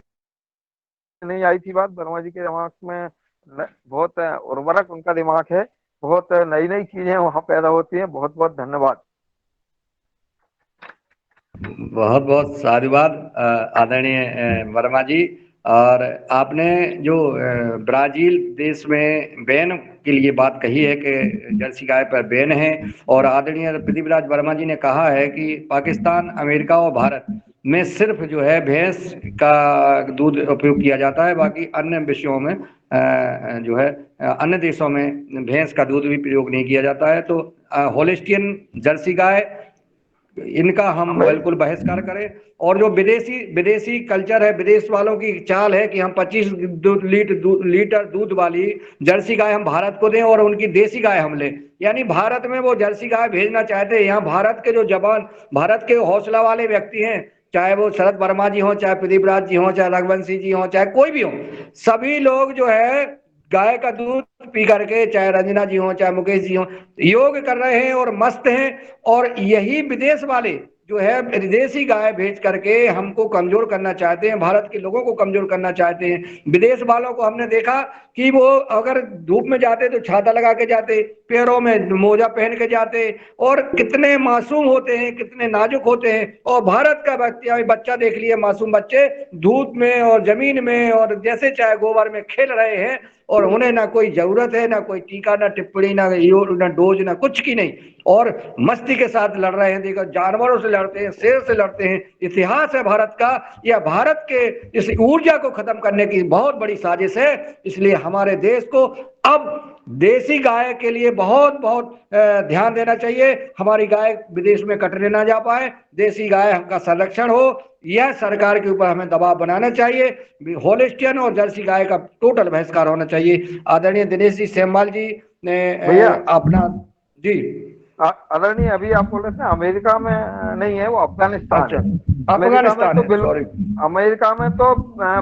नहीं आई थी बात, वर्मा जी के दिमाग में बहुत उर्वरक उनका दिमाग है, बहुत नई नई चीजें वहां पैदा होती हैं। बहुत बहुत धन्यवाद। बहुत बहुत साधुवाद आदरणीय वर्मा जी। और आपने जो ब्राजील देश में बैन के लिए बात कही है कि जर्सी गाय पर बैन है, और आदरणीय पृथ्वीराज वर्मा जी ने कहा है कि पाकिस्तान, अमेरिका और भारत में सिर्फ जो है भैंस का दूध उपयोग किया जाता है, बाकी अन्य विषयों में जो है अन्य देशों में भैंस का दूध भी प्रयोग नहीं किया जाता है। तो होलिस्टियन जर्सी गाय, इनका हम हमें बिल्कुल बहिष्कार करें। और जो विदेशी विदेशी कल्चर है, विदेश वालों की चाल है कि हम 25 लीटर दूध वाली जर्सी गाय हम भारत को दें और उनकी देसी गाय हम लें, यानी भारत में वो जर्सी गाय भेजना चाहते हैं। यहाँ भारत के जो जवान, भारत के हौसला वाले व्यक्ति हैं, चाहे वो शरद वर्मा जी हों, चाहे पृथ्वीराज जी हों, चाहे रघुवंशी जी हों, चाहे कोई भी हो, सभी लोग जो है गाय का दूध पी करके, चाहे रंजना जी हों, चाहे मुकेश जी हों, योग कर रहे हैं और मस्त हैं। और यही विदेश वाले जो है विदेशी गाय भेज करके हमको कमजोर करना चाहते हैं, भारत के लोगों को कमजोर करना चाहते हैं। विदेश वालों को हमने देखा कि वो अगर धूप में जाते तो छाता लगा के जाते, पैरों में मोजा पहन के जाते, और कितने मासूम होते हैं, कितने नाजुक होते हैं। और भारत का बच्चा देख लिए, मासूम बच्चे धूप में और जमीन में और जैसे चाहे गोबर में खेल रहे हैं, और उन्हें ना कोई जरूरत है, ना कोई टीका, ना टिप्पणी, ना डोज, ना कुछ की नहीं, और मस्ती के साथ लड़ रहे हैं। देखो, जानवरों से लड़ते हैं, शेर से लड़ते हैं। इतिहास है भारत का, यह भारत के इस ऊर्जा को खत्म करने की बहुत बड़ी साजिश है। इसलिए हमारे देश को अब देसी गाय के लिए बहुत बहुत ध्यान देना चाहिए। हमारी गाय विदेश में कटने ना जा पाए, देसी गाय का संरक्षण हो, यह सरकार के ऊपर हमें दबाव बनाना चाहिए। होलिस्टियन और जर्सी गाय का टोटल बहिष्कार होना चाहिए। आदरणीय दिनेश जी सेमवाल जी ने भैया, अपना, जी आदरणीय, अभी आप बोल रहे थे अमेरिका में नहीं है, वो अफगानिस्तान अच्छा, है। अफगानिस्तान है, सॉरी। अमेरिका में तो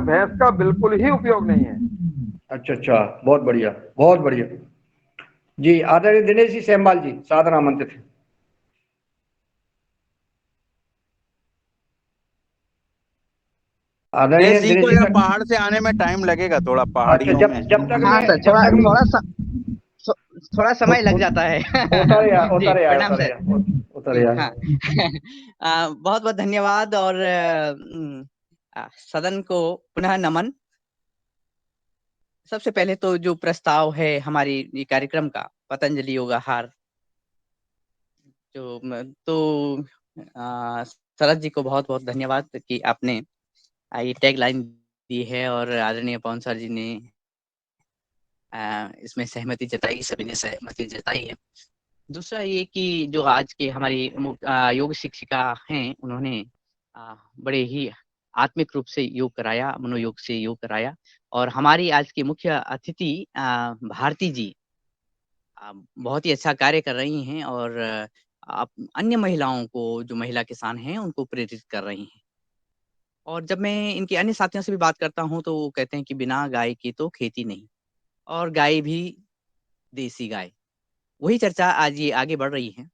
भैंस का बिल्कुल ही उपयोग नहीं है। अच्छा अच्छा, बहुत बढ़िया, बहुत बढ़िया। जी आदरणीय दिनेश जी सेमवाल जी सादर आमंत्रित है। दिनेश आदरणीय जी दिनेश को जी यार तक, पहाड़ से आने में टाइम लगेगा थोड़ा, अच्छा, पहाड़ियों जब में। जब तक हाँ मैं सर, जब थोड़ा तक थोड़ा सा थोड़ा समय लग जाता है। जी, प्रणाम सर। उतर जी यार। हाँ। बहुत बहुत धन्यवाद। और सदन को पुनः नमन। सबसे पहले तो जो प्रस्ताव है हमारी ये कार्यक्रम का, पतंजलि योगाहार, तो शरद जी को बहुत बहुत धन्यवाद कि आपने ये टैग लाइन दी है, और आदरणीय पवन सर जी ने इसमें सहमति जताई, सभी ने सहमति जताई है। दूसरा ये कि जो आज के हमारी योग शिक्षिका हैं, उन्होंने बड़े ही आत्मिक रूप से योग कराया, मनोयोग से योग कराया। और हमारी आज की मुख्य अतिथि भारती जी बहुत ही अच्छा कार्य कर रही हैं और अन्य महिलाओं को, जो महिला किसान हैं, उनको प्रेरित कर रही हैं। और जब मैं इनके अन्य साथियों से भी बात करता हूँ तो वो कहते हैं कि बिना गाय की तो खेती नहीं, और गाय भी देसी गाय। वही चर्चा आज ये आगे बढ़ रही है,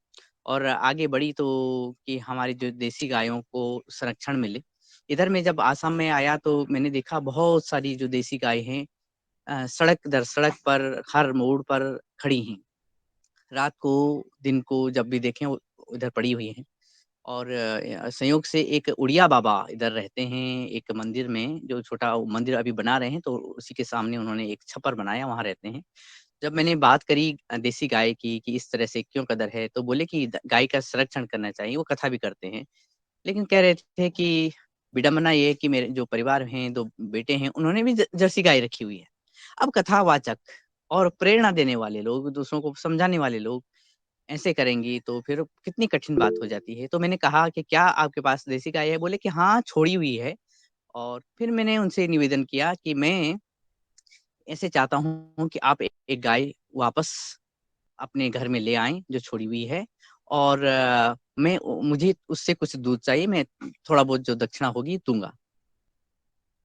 और आगे बढ़ी तो कि हमारी जो देसी गायों को संरक्षण मिले। इधर मैं जब आसाम में आया तो मैंने देखा बहुत सारी जो देसी गाय हैं सड़क दर सड़क पर, हर मोड़ पर खड़ी हैं। रात को, दिन को जब भी देखें वो इधर पड़ी हुई हैं। और संयोग से एक उड़िया बाबा इधर रहते हैं, एक मंदिर में, जो छोटा मंदिर अभी बना रहे हैं, तो उसी के सामने उन्होंने एक छप्पर बनाया, वहाँ रहते हैं। जब मैंने बात करी देसी गाय की कि इस तरह से क्यों कदर है, तो बोले कि गाय का संरक्षण करना चाहिए, वो कथा भी करते हैं। लेकिन कह रहे थे कि विडंबना ये है कि मेरे जो परिवार हैं, 2 बेटे हैं, उन्होंने भी जर्सी गाय रखी हुई है। अब कथावाचक और प्रेरणा देने वाले लोग, दूसरों को समझाने वाले लोग ऐसे करेंगी तो फिर कितनी कठिन बात हो जाती है। तो मैंने कहा कि क्या आपके पास देसी गाय है? बोले कि हाँ, छोड़ी हुई है। और फिर मैंने उनसे निवेदन किया कि मैं ऐसे चाहता हूँ कि आप एक गाय वापस अपने घर में ले आएँ जो छोड़ी हुई है, और मुझे उससे कुछ दूध चाहिए, मैं थोड़ा बहुत जो दक्षिणा होगी दूँगा।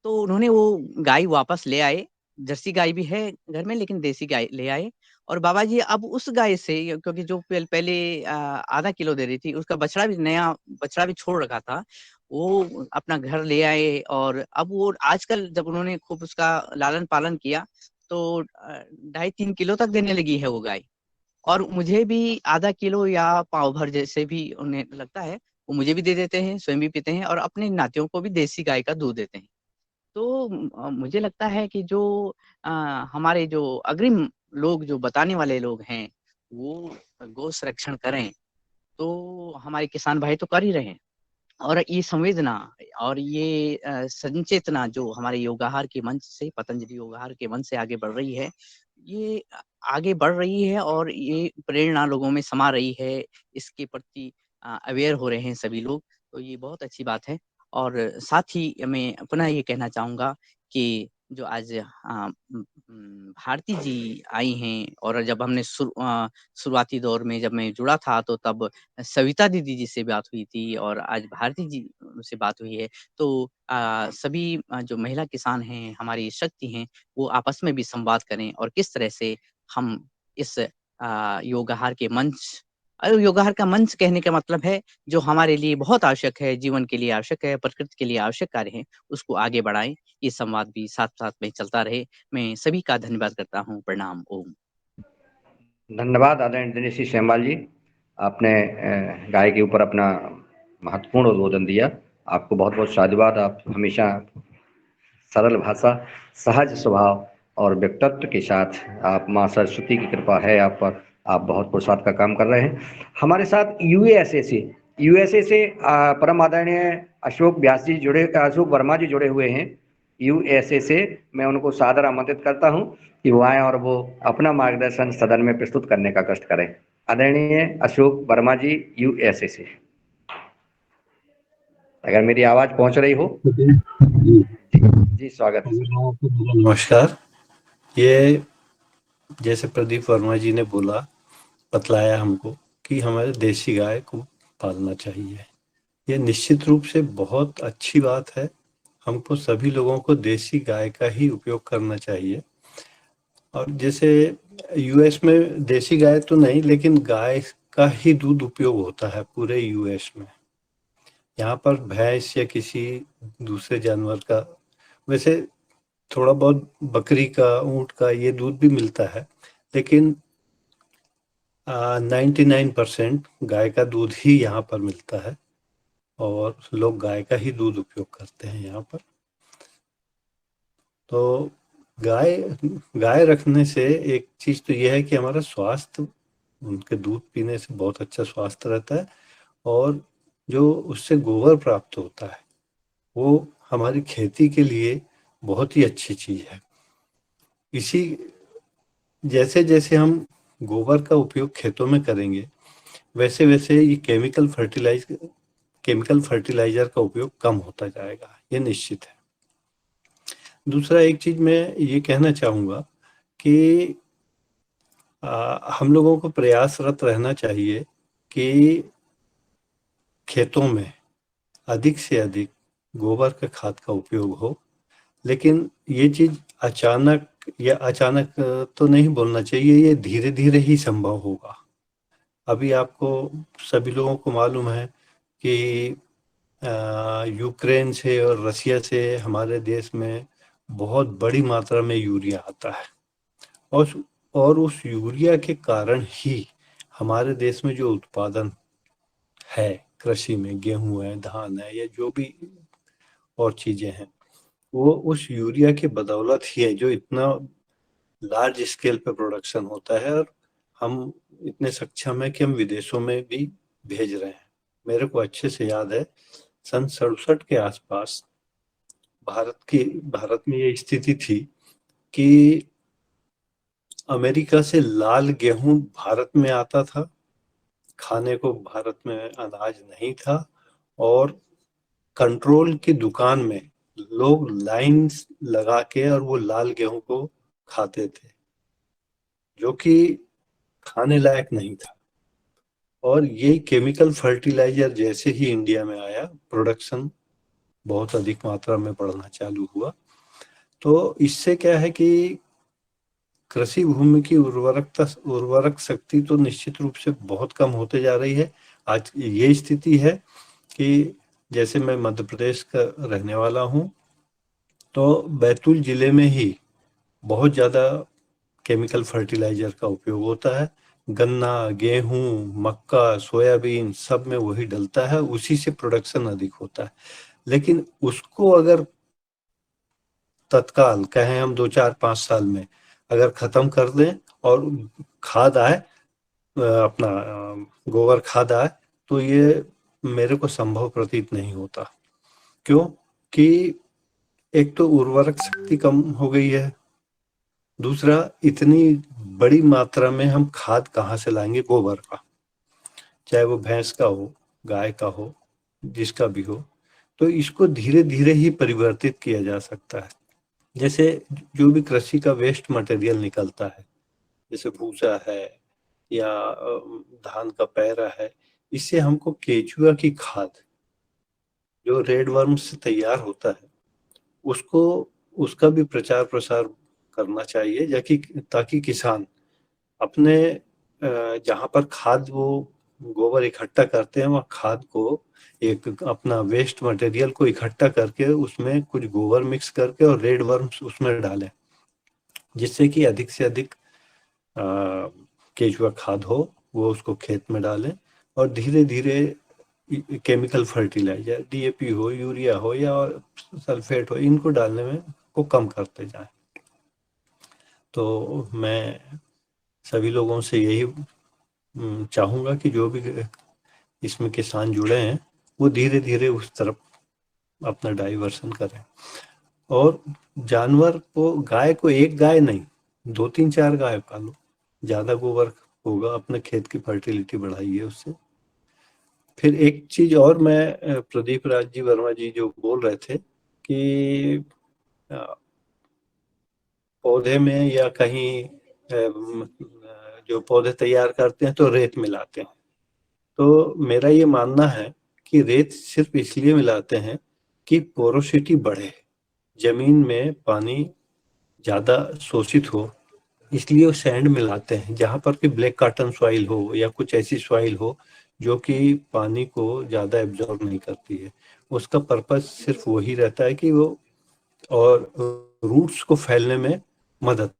तो उन्होंने वो गाय वापस ले आए, जर्सी गाय भी है घर में, लेकिन देसी गाय ले आए। और बाबा जी अब उस गाय से, क्योंकि जो पहले आधा किलो दे रही थी, उसका बछड़ा भी, नया बछड़ा भी छोड़ रखा था, वो अपना घर ले आए। और अब वो आजकल जब उन्होंने खूब उसका लालन-पालन किया, तो 2.5-3 किलो तक देने लगी है वो गाय। और मुझे भी आधा किलो या पाव भर जैसे भी उन्हें लगता है, वो मुझे भी दे देते हैं, स्वयं भी पीते हैं, और अपने नातियों को भी देसी गाय का दूध देते हैं। तो मुझे लगता है कि जो अ, हमारे जो अग्रिम लोग, जो बताने वाले लोग हैं, वो गौ संरक्षण करें, तो हमारे किसान भाई तो कर ही रहे हैं। और ये संवेदना और ये संचेतना जो हमारे योगाहार के मंच से, पतंजलि योगाहार के मंच से आगे बढ़ रही है, ये आगे बढ़ रही है, और ये प्रेरणा लोगों में समा रही है। इसके प्रति अवेयर हो रहे हैं सभी लोग, तो ये बहुत अच्छी बात है। और साथ ही मैं पुनः ये कहना चाहूँगा कि जो आज भारती जी आई हैं, और जब हमने शुरुआती दौर में जब मैं जुड़ा था, तो तब सविता दीदी जी से बात हुई थी, और आज भारती जी से बात हुई है। तो सभी जो महिला किसान हैं, हमारी शक्ति हैं, वो आपस में भी संवाद करें, और किस तरह से हम इस योगाहार के मंच, योगाहार का मंच कहने का मतलब है, जो हमारे लिए बहुत आवश्यक है, जीवन के लिए आवश्यक है, प्रकृति के लिए आवश्यक कार्य है, उसको आगे बढ़ाएँ। ये संवाद भी साथ-साथ में चलता रहे। मैं सभी का धन्यवाद करता हूँ। प्रणाम। ओम। धन्यवाद आदरणीय दिनेश जी सेमवाल जी, आपने गाय के ऊपर अपना महत्वपूर्ण उद्बोधन दिया। आपको बहुत बहुत साधुवाद। आप हमेशा सरल भाषा, सहज स्वभाव और व्यक्तित्व के साथ, आप माँ सरस्वती की कृपा है आप पर, आप बहुत पुरुषार्थ का काम कर रहे हैं। हमारे साथ यूएसए से परम आदरणीय अशोक वर्मा जी जुड़े हुए हैं यूएसए से। मैं उनको सादर आमंत्रित करता हूं कि वो आए और वो अपना मार्गदर्शन सदन में प्रस्तुत करने का कष्ट करें। आदरणीय अशोक वर्मा जी, यूएसए से, अगर मेरी आवाज पहुंच रही हो। जी स्वागत है। नमस्कार। ये जैसे प्रदीप वर्मा जी ने बोला, बतलाया हमको कि हमारे देसी गाय को पालना चाहिए, ये निश्चित रूप से बहुत अच्छी बात है। हमको सभी लोगों को देसी गाय का ही उपयोग करना चाहिए। और जैसे यूएस में देसी गाय तो नहीं, लेकिन गाय का ही दूध उपयोग होता है पूरे यूएस में। यहाँ पर भैंस या किसी दूसरे जानवर का, वैसे थोड़ा बहुत बकरी का, ऊंट का ये दूध भी मिलता है, लेकिन 99% गाय का दूध ही यहाँ पर मिलता है, और लोग गाय का ही दूध उपयोग करते हैं यहाँ पर। तो गाय रखने से एक चीज तो यह है कि हमारा स्वास्थ्य, उनके दूध पीने से बहुत अच्छा स्वास्थ्य रहता है, और जो उससे गोबर प्राप्त होता है वो हमारी खेती के लिए बहुत ही अच्छी चीज है। इसी जैसे जैसे हम गोबर का उपयोग खेतों में करेंगे, वैसे वैसे ये केमिकल फर्टिलाइजर का उपयोग कम होता जाएगा, ये निश्चित है। दूसरा एक चीज मैं ये कहना चाहूँगा कि हम लोगों को प्रयासरत रहना चाहिए कि खेतों में अधिक से अधिक गोबर का खाद का उपयोग हो, लेकिन ये चीज अचानक तो नहीं बोलना चाहिए, ये धीरे धीरे ही संभव होगा। अभी आपको सभी लोगों को मालूम है कि यूक्रेन से और रसिया से हमारे देश में बहुत बड़ी मात्रा में यूरिया आता है, और उस यूरिया के कारण ही हमारे देश में जो उत्पादन है कृषि में, गेहूं है, धान है, या जो भी और चीजें हैं, वो उस यूरिया के बदौलत ही है जो इतना लार्ज स्केल पे प्रोडक्शन होता है, और हम इतने सक्षम है कि हम विदेशों में भी भेज रहे हैं। मेरे को अच्छे से याद है, सन 67 के आसपास भारत में ये स्थिति थी कि अमेरिका से लाल गेहूं भारत में आता था, खाने को भारत में अनाज नहीं था, और कंट्रोल की दुकान में लोग लाइन लगा के और वो लाल गेहूं को खाते थे, जो कि खाने लायक नहीं था। और ये केमिकल फर्टिलाइजर जैसे ही इंडिया में आया, प्रोडक्शन बहुत अधिक मात्रा में बढ़ना चालू हुआ। तो इससे क्या है कि कृषि भूमि की उर्वरक शक्ति तो निश्चित रूप से बहुत कम होते जा रही है। आज ये स्थिति है कि जैसे मैं मध्य प्रदेश का रहने वाला हूँ, तो बैतूल जिले में ही बहुत ज़्यादा केमिकल फर्टिलाइजर का उपयोग होता है। गन्ना, गेहूं, मक्का, सोयाबीन सब में वही डलता है, उसी से प्रोडक्शन अधिक होता है। लेकिन उसको अगर तत्काल कहें हम 2-4-5 साल में अगर खत्म कर दें और खाद आए, अपना गोबर खाद आए, तो ये मेरे को संभव प्रतीत नहीं होता। क्यों? कि एक तो उर्वरक शक्ति कम हो गई है, दूसरा इतनी बड़ी मात्रा में हम खाद कहाँ से लाएंगे गोबर का, चाहे वो भैंस का हो, गाय का हो, जिसका भी हो। तो इसको धीरे धीरे ही परिवर्तित किया जा सकता है। जैसे जो भी कृषि का वेस्ट मटेरियल निकलता है, जैसे भूसा है या धान का पैरा है, इससे हमको केचुआ की खाद जो रेड वर्म से तैयार होता है, उसका भी प्रचार प्रसार करना चाहिए, ताकि किसान अपने जहाँ पर खाद वो गोबर इकट्ठा करते हैं, वहाँ खाद को एक अपना वेस्ट मटेरियल को इकट्ठा करके उसमें कुछ गोबर मिक्स करके और रेड वर्म्स उसमें डालें, जिससे कि अधिक से अधिक केचुआ खाद हो, वो उसको खेत में डालें और धीरे धीरे केमिकल फर्टिलाइजर डीएपी हो, यूरिया हो या सल्फेट हो, इनको डालने में को कम करते जाएं। तो मैं सभी लोगों से यही चाहूँगा कि जो भी इसमें किसान जुड़े हैं वो धीरे धीरे उस तरफ अपना डाइवर्सन करें। और जानवर को, गाय को एक गाय नहीं 2-3-4 गाय पालो, ज़्यादा गोबर होगा, अपने खेत की फर्टिलिटी बढ़ाइए उससे। फिर एक चीज और, मैं प्रदीप राज जी वर्मा जी जो बोल रहे थे कि पौधे में या कहीं जो पौधे तैयार करते हैं तो रेत मिलाते हैं, तो मेरा ये मानना है कि रेत सिर्फ इसलिए मिलाते हैं कि पोरोसिटी बढ़े, जमीन में पानी ज्यादा शोषित हो, इसलिए वो सैंड मिलाते हैं, जहां पर कि ब्लैक कॉटन सॉइल हो या कुछ ऐसी सॉइल हो जो कि पानी को ज्यादा एब्जॉर्ब नहीं करती है। उसका पर्पस सिर्फ वही रहता है कि वो और रूट्स को फैलने में मदद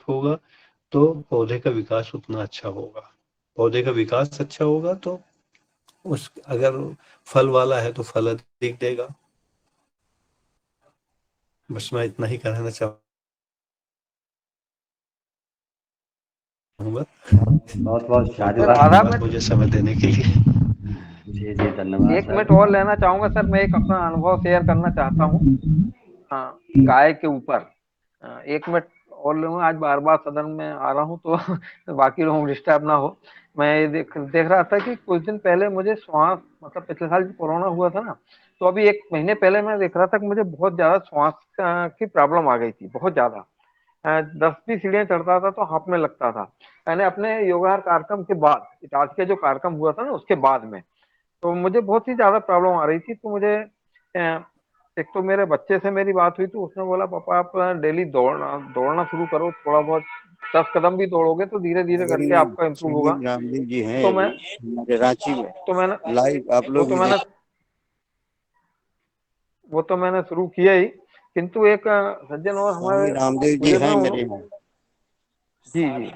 होगा, तो पौधे का विकास उतना अच्छा होगा। पौधे का विकास अच्छा होगा तो उस अगर फल वाला है तो फल अधिक देगा। बस मैं इतना ही कहना चाहूँगा। बहुत बहुत शानदार मुझे समय देने के लिए। जी जी धन्यवाद। 1 मिनट और लेना चाहूंगा सर, मैं एक अपना अनुभव शेयर करना चाहता हूँ गाय के ऊपर। एक मिनट और लूंगा, आज बार बार सदन में आ रहा हूँ तो बाकी लोगों डिस्टर्ब ना हो। मैं ये देख रहा था कि कुछ दिन पहले मुझे श्वास, मतलब पिछले साल कोरोना हुआ था ना, तो अभी 1 महीने पहले मैं देख रहा था कि मुझे बहुत ज्यादा श्वास की प्रॉब्लम आ गई थी, बहुत ज्यादा। 10 भी सीढ़ियां चढ़ता था तो हांफने लगता था। मैंने अपने योगाहार कार्यक्रम के बाद, आज के जो कार्यक्रम हुआ था ना उसके बाद में, तो मुझे बहुत ही ज्यादा प्रॉब्लम आ रही थी। तो मुझे एक तो मेरे बच्चे से मेरी बात हुई तो उसने बोला पापा आप डेली दौड़ना शुरू करो, थोड़ा बहुत 10 कदम भी दौड़ोगे तो धीरे धीरे करके आपका इम्प्रूव होगा। रामदेव जी हैं तो मैं हमारे रांची में तो मैंने लाइव आप लोग भी वो तो मैंने शुरू किया ही, किंतु एक सज्जन और हमारे रामदेव जी हैं मेरे यहाँ। जी जी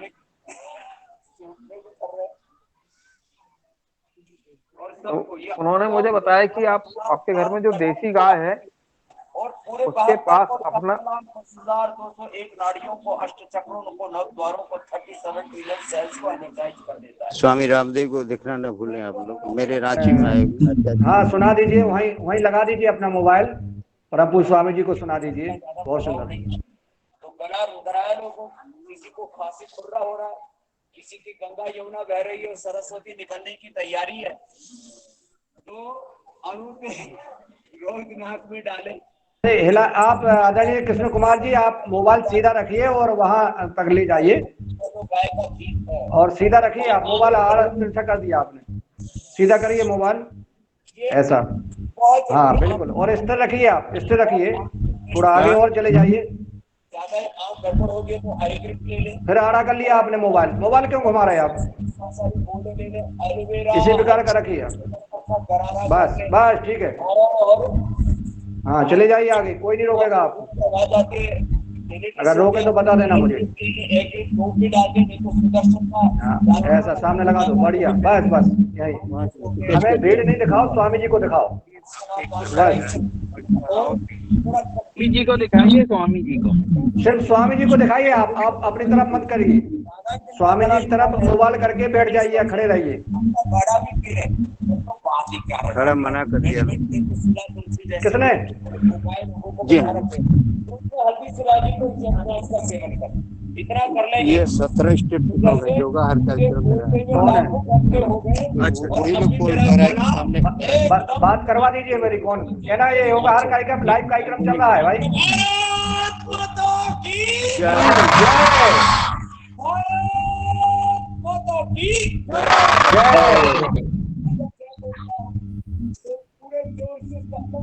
तो उन्होंने मुझे बताया कि आपके घर में जो देसी गाय है उसके पास अपना 10,201 नाड़ियों को, अष्ट चक्रों को, नव द्वारों को, 37 ट्रिलियन सेल्स को एनर्जाइज कर देता है। स्वामी रामदेव को दिखना न भूलें आप लोग, मेरे रांची में आए। हाँ सुना दीजिए, वहीं लगा दीजिए अपना मोबाइल, परम पूज्य स्वामी जी को सुना दीजिए, बहुत सुंदर। तो गला रुधराया लोगों, किसी को खांसी खुर्रा हो रहा है, किसी की गंगा यमुना बह रही है और सरस्वती निकलने की तैयारी है, तो अनु पे रोज नाक में डाले। हिला आप आदरणीय कृष्ण कुमार जी, आप मोबाइल सीधा रखिए और वहां तक ले जाइए और सीधा रखिए। आप मोबाइल तिरछा कर दिया आपने, सीधा करिए मोबाइल ऐसा। हाँ बिल्कुल, और इस तरह रखिए, आप इस तरह रखिए, थोड़ा आगे और चले जाइए। फिर आड़ा कर लिया आपने मोबाइल क्यों घुमा रहे हैं आप? किसी प्रकार का रखिए, बस बस ठीक है। हाँ चले जाइए आगे, कोई नहीं रोकेगा आपको। अगर रोके तो बता देना मुझे। हाँ ऐसा सामने लगा दो, बढ़िया, बस बस यही। हमें भीड़ नहीं दिखाओ, स्वामी जी को दिखाओ बस। स्वामी जी को दिखाइए, स्वामी जी को, सिर्फ स्वामी जी को दिखाइए। आप अपनी तरफ मत करिए, स्वामी जी की तरफ मोबाइल करके बैठ जाइए, खड़े रहिए। खड़ा मना कर दिया किसने? जी इतना कर ले। ये 17 स्टेप योगा हर कार्यक्रम बात करवा दीजिए मेरी। कौन कहना ये योगा हर कार्यक्रम लाइव कार्यक्रम चल रहा है भाई। पूरे जोर से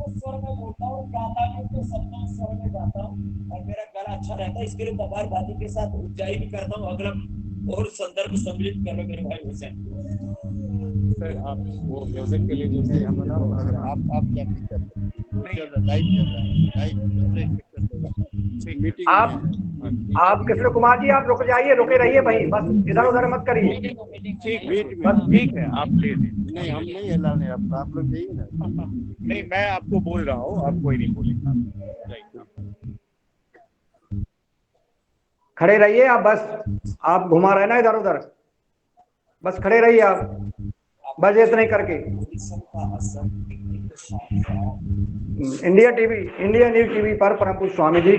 स्वर में बोलता हूँ, गाता हूँ तो सप्तम स्वर में गाता हूँ और मेरा गला अच्छा रहता है। इसके लिए कपालभाति के साथ ऊंचाई भी करता हूँ। अगला और संदर्भ सम्मिलित करो मेरे भाई हुसैन। सर आप वो म्यूजिक के लिए जैसे हम आप क्या करते हैं? आप कृष्ण कुमार जी, आप रुक जाइए, रुके रहिए भाई, बस इधर उधर मत करिए। बस ठीक है, आप ले नहीं, हम नहीं हिलाने, आप लोग जाइए ना। नहीं मैं आपको बोल रहा हूँ, आप कोई नहीं बोलेगा। खड़े रहिए आप, बस आप घुमा रहे ना इधर उधर, बस खड़े रहिए आप, बस इतना ही करके। इंडिया न्यूज टीवी पर परम पूज्य स्वामी जी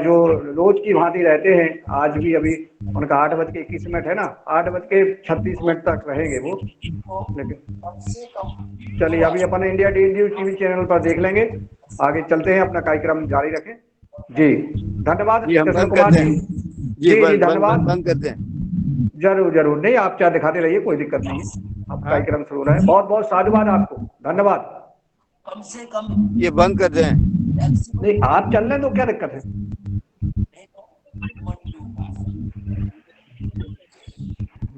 जो रोज की भांति रहते हैं, आज भी अभी उनका 8:21 है ना, 8:36 तक रहेंगे वो। लेकिन चलिए अभी अपन इंडिया न्यूज टीवी चैनल पर देख लेंगे, आगे चलते हैं, अपना कार्यक्रम जारी रखें। जी धन्यवाद कृष्ण कुमार जी। जी धन्यवाद, बंद करते हैं। जरूर नहीं, आप चाहे दिखाते रहिए, कोई दिक्कत नहीं है। अब कार्यक्रम शुरू हो रहा है। बहुत बहुत साधुवाद आपको, धन्यवाद। कम से कम ये बंद कर दें। नहीं आप चल रहे तो क्या दिक्कत है?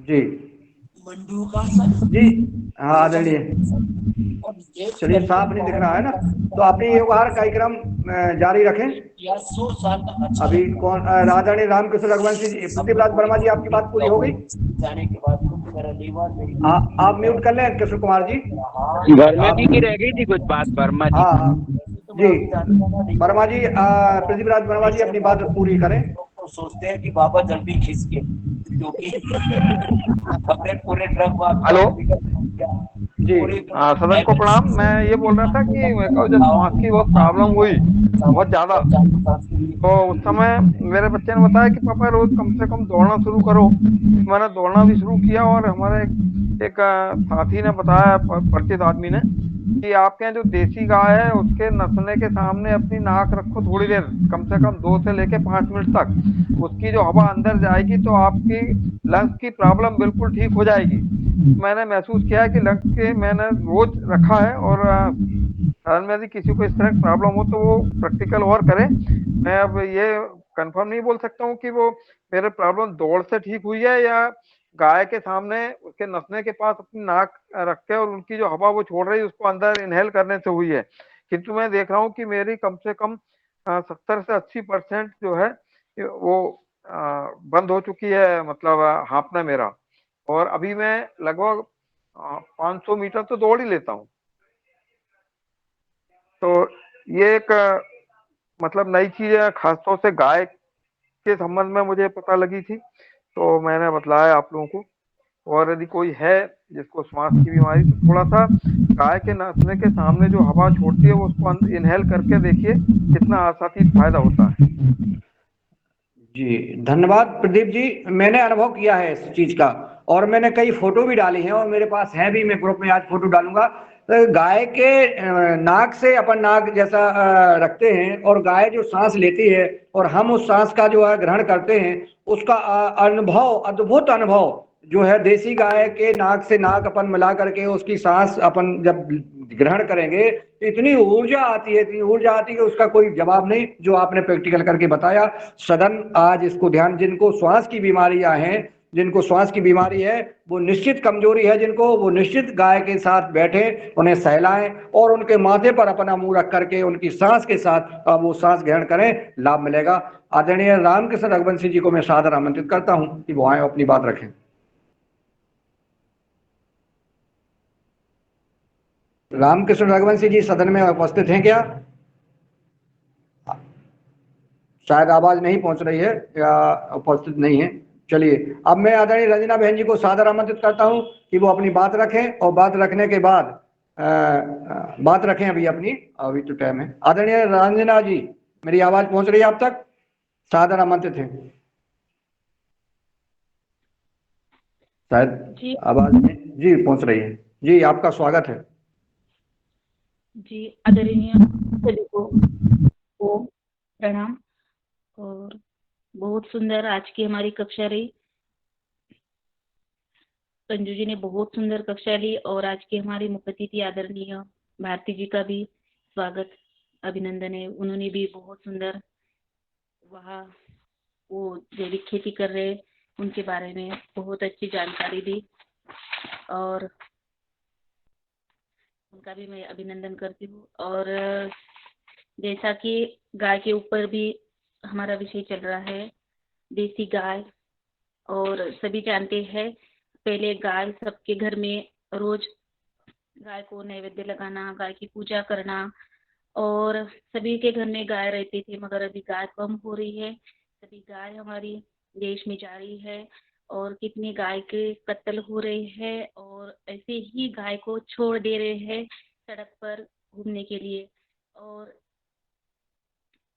जी जी हाँ आदरणीय, चलिए साफ नहीं दिख रहा है ना, तो अपनी योगाहार कार्यक्रम जारी रखें। अभी कौन आदरणीय रामकृष्ण रघुवंशी जी, प्रतिभराज वर्मा जी, आपकी बात पूरी हो गई? जाने के बाद आप म्यूट कर लें कृष्ण कुमार जी। वर्मा जी की रह गई थी कुछ बात, वर्मा जी। हाँ जी वर्मा जी, प्रतिभराज वर्मा जी अपनी बात पूरी करें। तो सोचते हैं कि बाबा जल्दी खिसके, क्योंकि हमने पूरे ट्रक। हेलो जी सदन को प्रणाम। मैं ये बोल रहा था कि मेरे को जब सांस की बहुत प्रॉब्लम हुई बहुत ज्यादा, तो उस समय मेरे बच्चे ने बताया कि पापा रोज कम से कम दौड़ना शुरू करो। मैंने दौड़ना भी शुरू किया और हमारे एक साथी ने बताया, परिचित आदमी ने, कि आपके यहाँ जो देसी गाय है उसके नसने के सामने अपनी नाक रखो थोड़ी देर, कम से कम 2 से लेके 5 मिनट तक। उसकी जो हवा अंदर जाएगी तो आपकी लंग्स की प्रॉब्लम बिल्कुल ठीक हो जाएगी। मैंने महसूस किया है कि लंग्स के मैंने रोज रखा है, और साधारण में यदि किसी को इस तरह की प्रॉब्लम हो तो वो प्रैक्टिकल और करे। मैं अब ये कंफर्म नहीं बोल सकता हूँ कि वो मेरे प्रॉब्लम दौड़ से ठीक हुई है या गाय के सामने उसके नसने के पास अपनी नाक रख के और उनकी जो हवा वो छोड़ रही है उसको अंदर इनहेल करने से हुई है। किंतु मैं देख रहा हूँ कि मेरी कम से कम 70 से 80% जो है वो बंद हो चुकी है, मतलब हाँफना मेरा। और अभी मैं लगभग 500 मीटर तो दौड़ ही लेता हूँ। तो ये एक मतलब नई चीज है, खासतौर से गाय के संबंध में मुझे पता लगी थी, तो मैंने बतलाया आप लोगों को। और यदि कोई है जिसको श्वास की बीमारी, तो थोड़ा सा गाय के नसने के सामने जो हवा छोड़ती है वो उसको इनहेल करके देखिए, कितना आसानी फायदा होता है। जी धन्यवाद प्रदीप जी, मैंने अनुभव किया है इस चीज का और मैंने कई फोटो भी डाली हैं और मेरे पास है भी, मैं ग्रुप में आज फोटो डालूंगा। तो गाय के नाक से अपन नाक जैसा रखते हैं और गाय जो सांस लेती है और हम उस सांस का जो है ग्रहण करते हैं, उसका अनुभव, अद्भुत अनुभव जो है देसी गाय के नाक से नाक अपन मिला करके उसकी सांस अपन जब ग्रहण करेंगे तो इतनी ऊर्जा आती है, इतनी ऊर्जा आती है कि उसका कोई जवाब नहीं, जो आपने प्रैक्टिकल करके बताया। सदन आज इसको ध्यान, जिनको श्वास की बीमारियां हैं, जिनको श्वास की बीमारी है, वो निश्चित कमजोरी है जिनको, वो निश्चित गाय के साथ बैठे, उन्हें सहलाएं और उनके माथे पर अपना मुंह रख करके उनकी सांस के साथ वो सांस ग्रहण करें, लाभ मिलेगा। आदरणीय रामकृष्ण रघुवंशी जी को मैं सादर आमंत्रित करता हूं कि वो आए अपनी बात रखें। रामकृष्ण रघुवंशी जी सदन में उपस्थित हैं क्या? शायद आवाज नहीं पहुंच रही है या उपस्थित नहीं है। चलिए, अब मैं आदरणीय रंजना बहन जी को सादर आमंत्रित करता हूं कि वो अपनी बात रखें और बात रखने के बाद बात रखें अभी अपनी, अभी तो टाइम है। आदरणीय रंजना जी, मेरी आवाज पहुंच रही है आप तक? सादर आमंत्रित है। शायद आवाज जी पहुंच रही है। जी आपका स्वागत है। जी आदरणीय सभी को प्रणाम। और बहुत सुंदर आज की हमारी कक्षा रही। संजू जी ने बहुत सुंदर कक्षा ली और आज की हमारी मुख्य अतिथि आदरणीय भारती जी का भी स्वागत, अभिनंदन है। उन्होंने भी बहुत सुंदर वहाँ वो जैविक खेती कर रहे उनके बारे में बहुत अच्छी जानकारी दी और उनका भी मैं अभिनंदन करती हूँ। और जैसा कि गाय के ऊपर भी हमारा विषय चल रहा है, देसी गाय, और सभी जानते हैं पहले गाय सबके घर में रोज गाय को नैवेद्य लगाना, गाय की पूजा करना, और सभी के घर में गाय रहती थी। मगर अभी गाय कम हो रही है, सभी गाय हमारी देश में जा रही है और कितनी गाय के कत्ल हो रहे हैं और ऐसे ही गाय को छोड़ दे रहे हैं सड़क पर घूमने के लिए। और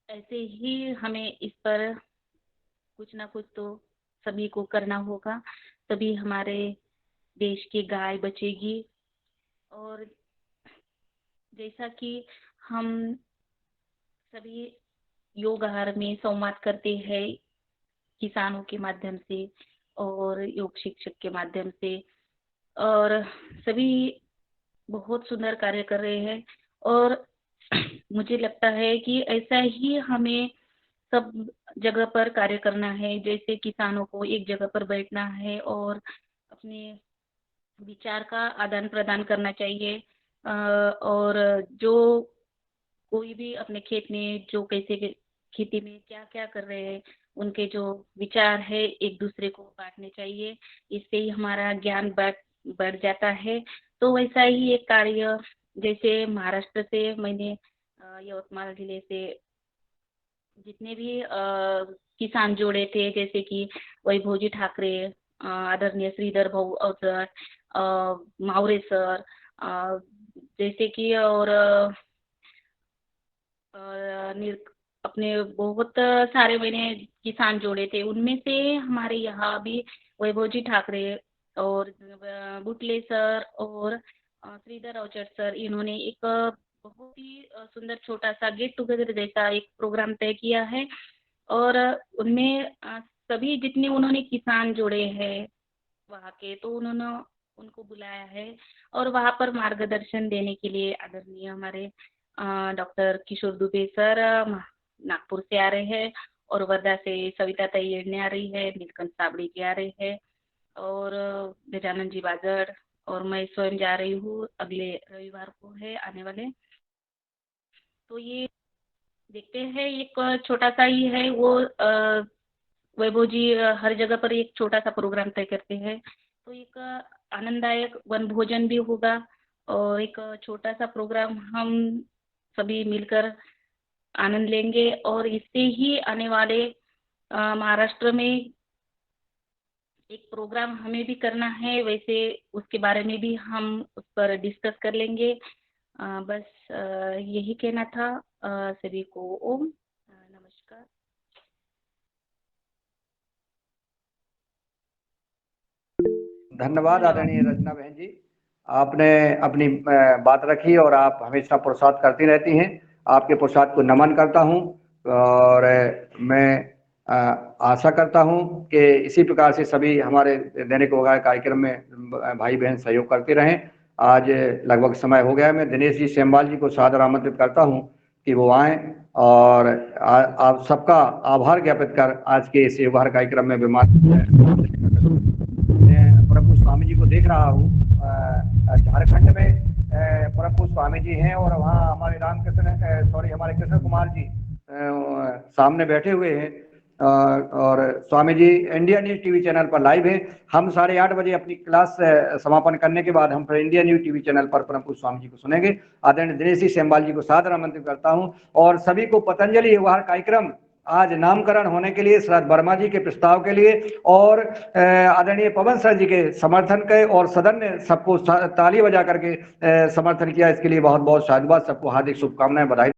ऐसे ही हमें इस पर कुछ ना कुछ तो सभी को करना होगा, तभी हमारे देश की गाय बचेगी। और जैसा कि हम सभी योग आहार में संवाद करते हैं किसानों के माध्यम से और योग शिक्षक के माध्यम से, और सभी बहुत सुंदर कार्य कर रहे हैं। और मुझे लगता है कि ऐसा ही हमें सब जगह पर कार्य करना है। जैसे किसानों को एक जगह पर बैठना है और अपने विचार का आदान प्रदान करना चाहिए। और जो कोई भी अपने खेत में जो कैसे खेती में क्या क्या कर रहे हैं, उनके जो विचार है एक दूसरे को बांटने चाहिए। इससे ही हमारा ज्ञान बढ़ जाता है। तो वैसा ही एक कार्य, जैसे महाराष्ट्र से मैंने यवतमाल जिले से जितने भी किसान जोड़े थे, जैसे कि वैभवजी ठाकरे, आदरणीय श्रीधर भाऊ अवसर, मावरे सर, जैसे कि और अपने बहुत सारे मैंने किसान जोड़े थे, उनमें से हमारे यहाँ भी वैभव जी ठाकरे और बुटले सर और श्रीधर अवचट सर, इन्होंने एक बहुत ही सुंदर छोटा सा गेट टुगेदर जैसा एक प्रोग्राम तय किया है। और उनमें सभी जितने उन्होंने किसान जोड़े हैं वहाँ के, तो उन्होंने उनको बुलाया है और वहाँ पर मार्गदर्शन देने के लिए आदरणीय हमारे डॉक्टर किशोर दुबे सर नागपुर से आ रहे हैं, और वर्धा से सविता तैयड़ने आ रही है, नीलकंठ साबड़ी जी आ रहे हैं, और गजानन जी बाजड़, और मैं स्वयं जा रही हूँ, अगले रविवार को है आने वाले। तो ये देखते हैं, एक छोटा सा ही है वो, वैभव जी हर जगह पर एक छोटा सा प्रोग्राम तय करते हैं, तो एक आनंददायक वन भोजन भी होगा और एक छोटा सा प्रोग्राम हम सभी मिलकर आनंद लेंगे। और इससे ही आने वाले महाराष्ट्र में एक प्रोग्राम हमें भी करना है, वैसे उसके बारे में भी हम उस पर डिस्कस कर लेंगे। बस यही कहना था सभी को। ओम नमस्कार। धन्यवाद आदरणीय रचना बहन जी, आपने अपनी बात रखी और आप हमेशा प्रोत्साहित करती रहती हैं। आपके प्रोत्साहन को नमन करता हूं और मैं आशा करता हूं कि इसी प्रकार से सभी हमारे दैनिक वगैरह कार्यक्रम में भाई बहन सहयोग करते रहें। आज लगभग समय हो गया है, मैं दिनेश जी सेमवाल जी को सादर आमंत्रित करता हूं कि वो आए और आप सबका आभार ज्ञापित कर आज के इस व्यवहार कार्यक्रम में प्रभु स्वामी जी को देख रहा हूँ। झारखंड में प्रभु स्वामी जी हैं और वहाँ हमारे हमारे कृष्ण कुमार जी सामने बैठे हुए हैं और Swami ji India news TV channel पर लाइव हैं। हम 8:30 बजे अपनी क्लास समापन करने के बाद हम फिर इंडिया न्यूज टीवी चैनल पर प्रभु स्वामी जी को सुनेंगे। आदरणीय दिनेश जी सेमवाल जी को सादर आमंत्रित करता हूँ और सभी को पतंजलि व्यवहार कार्यक्रम आज नामकरण होने के लिए श्रीद वर्मा जी के प्रस्ताव के लिए और आदरणीय पवन सर जी के समर्थन के और सदन ने सबको ताली बजा करके समर्थन किया, इसके लिए बहुत बहुत साधुवाद, सबको हार्दिक शुभकामनाएं, बधाई।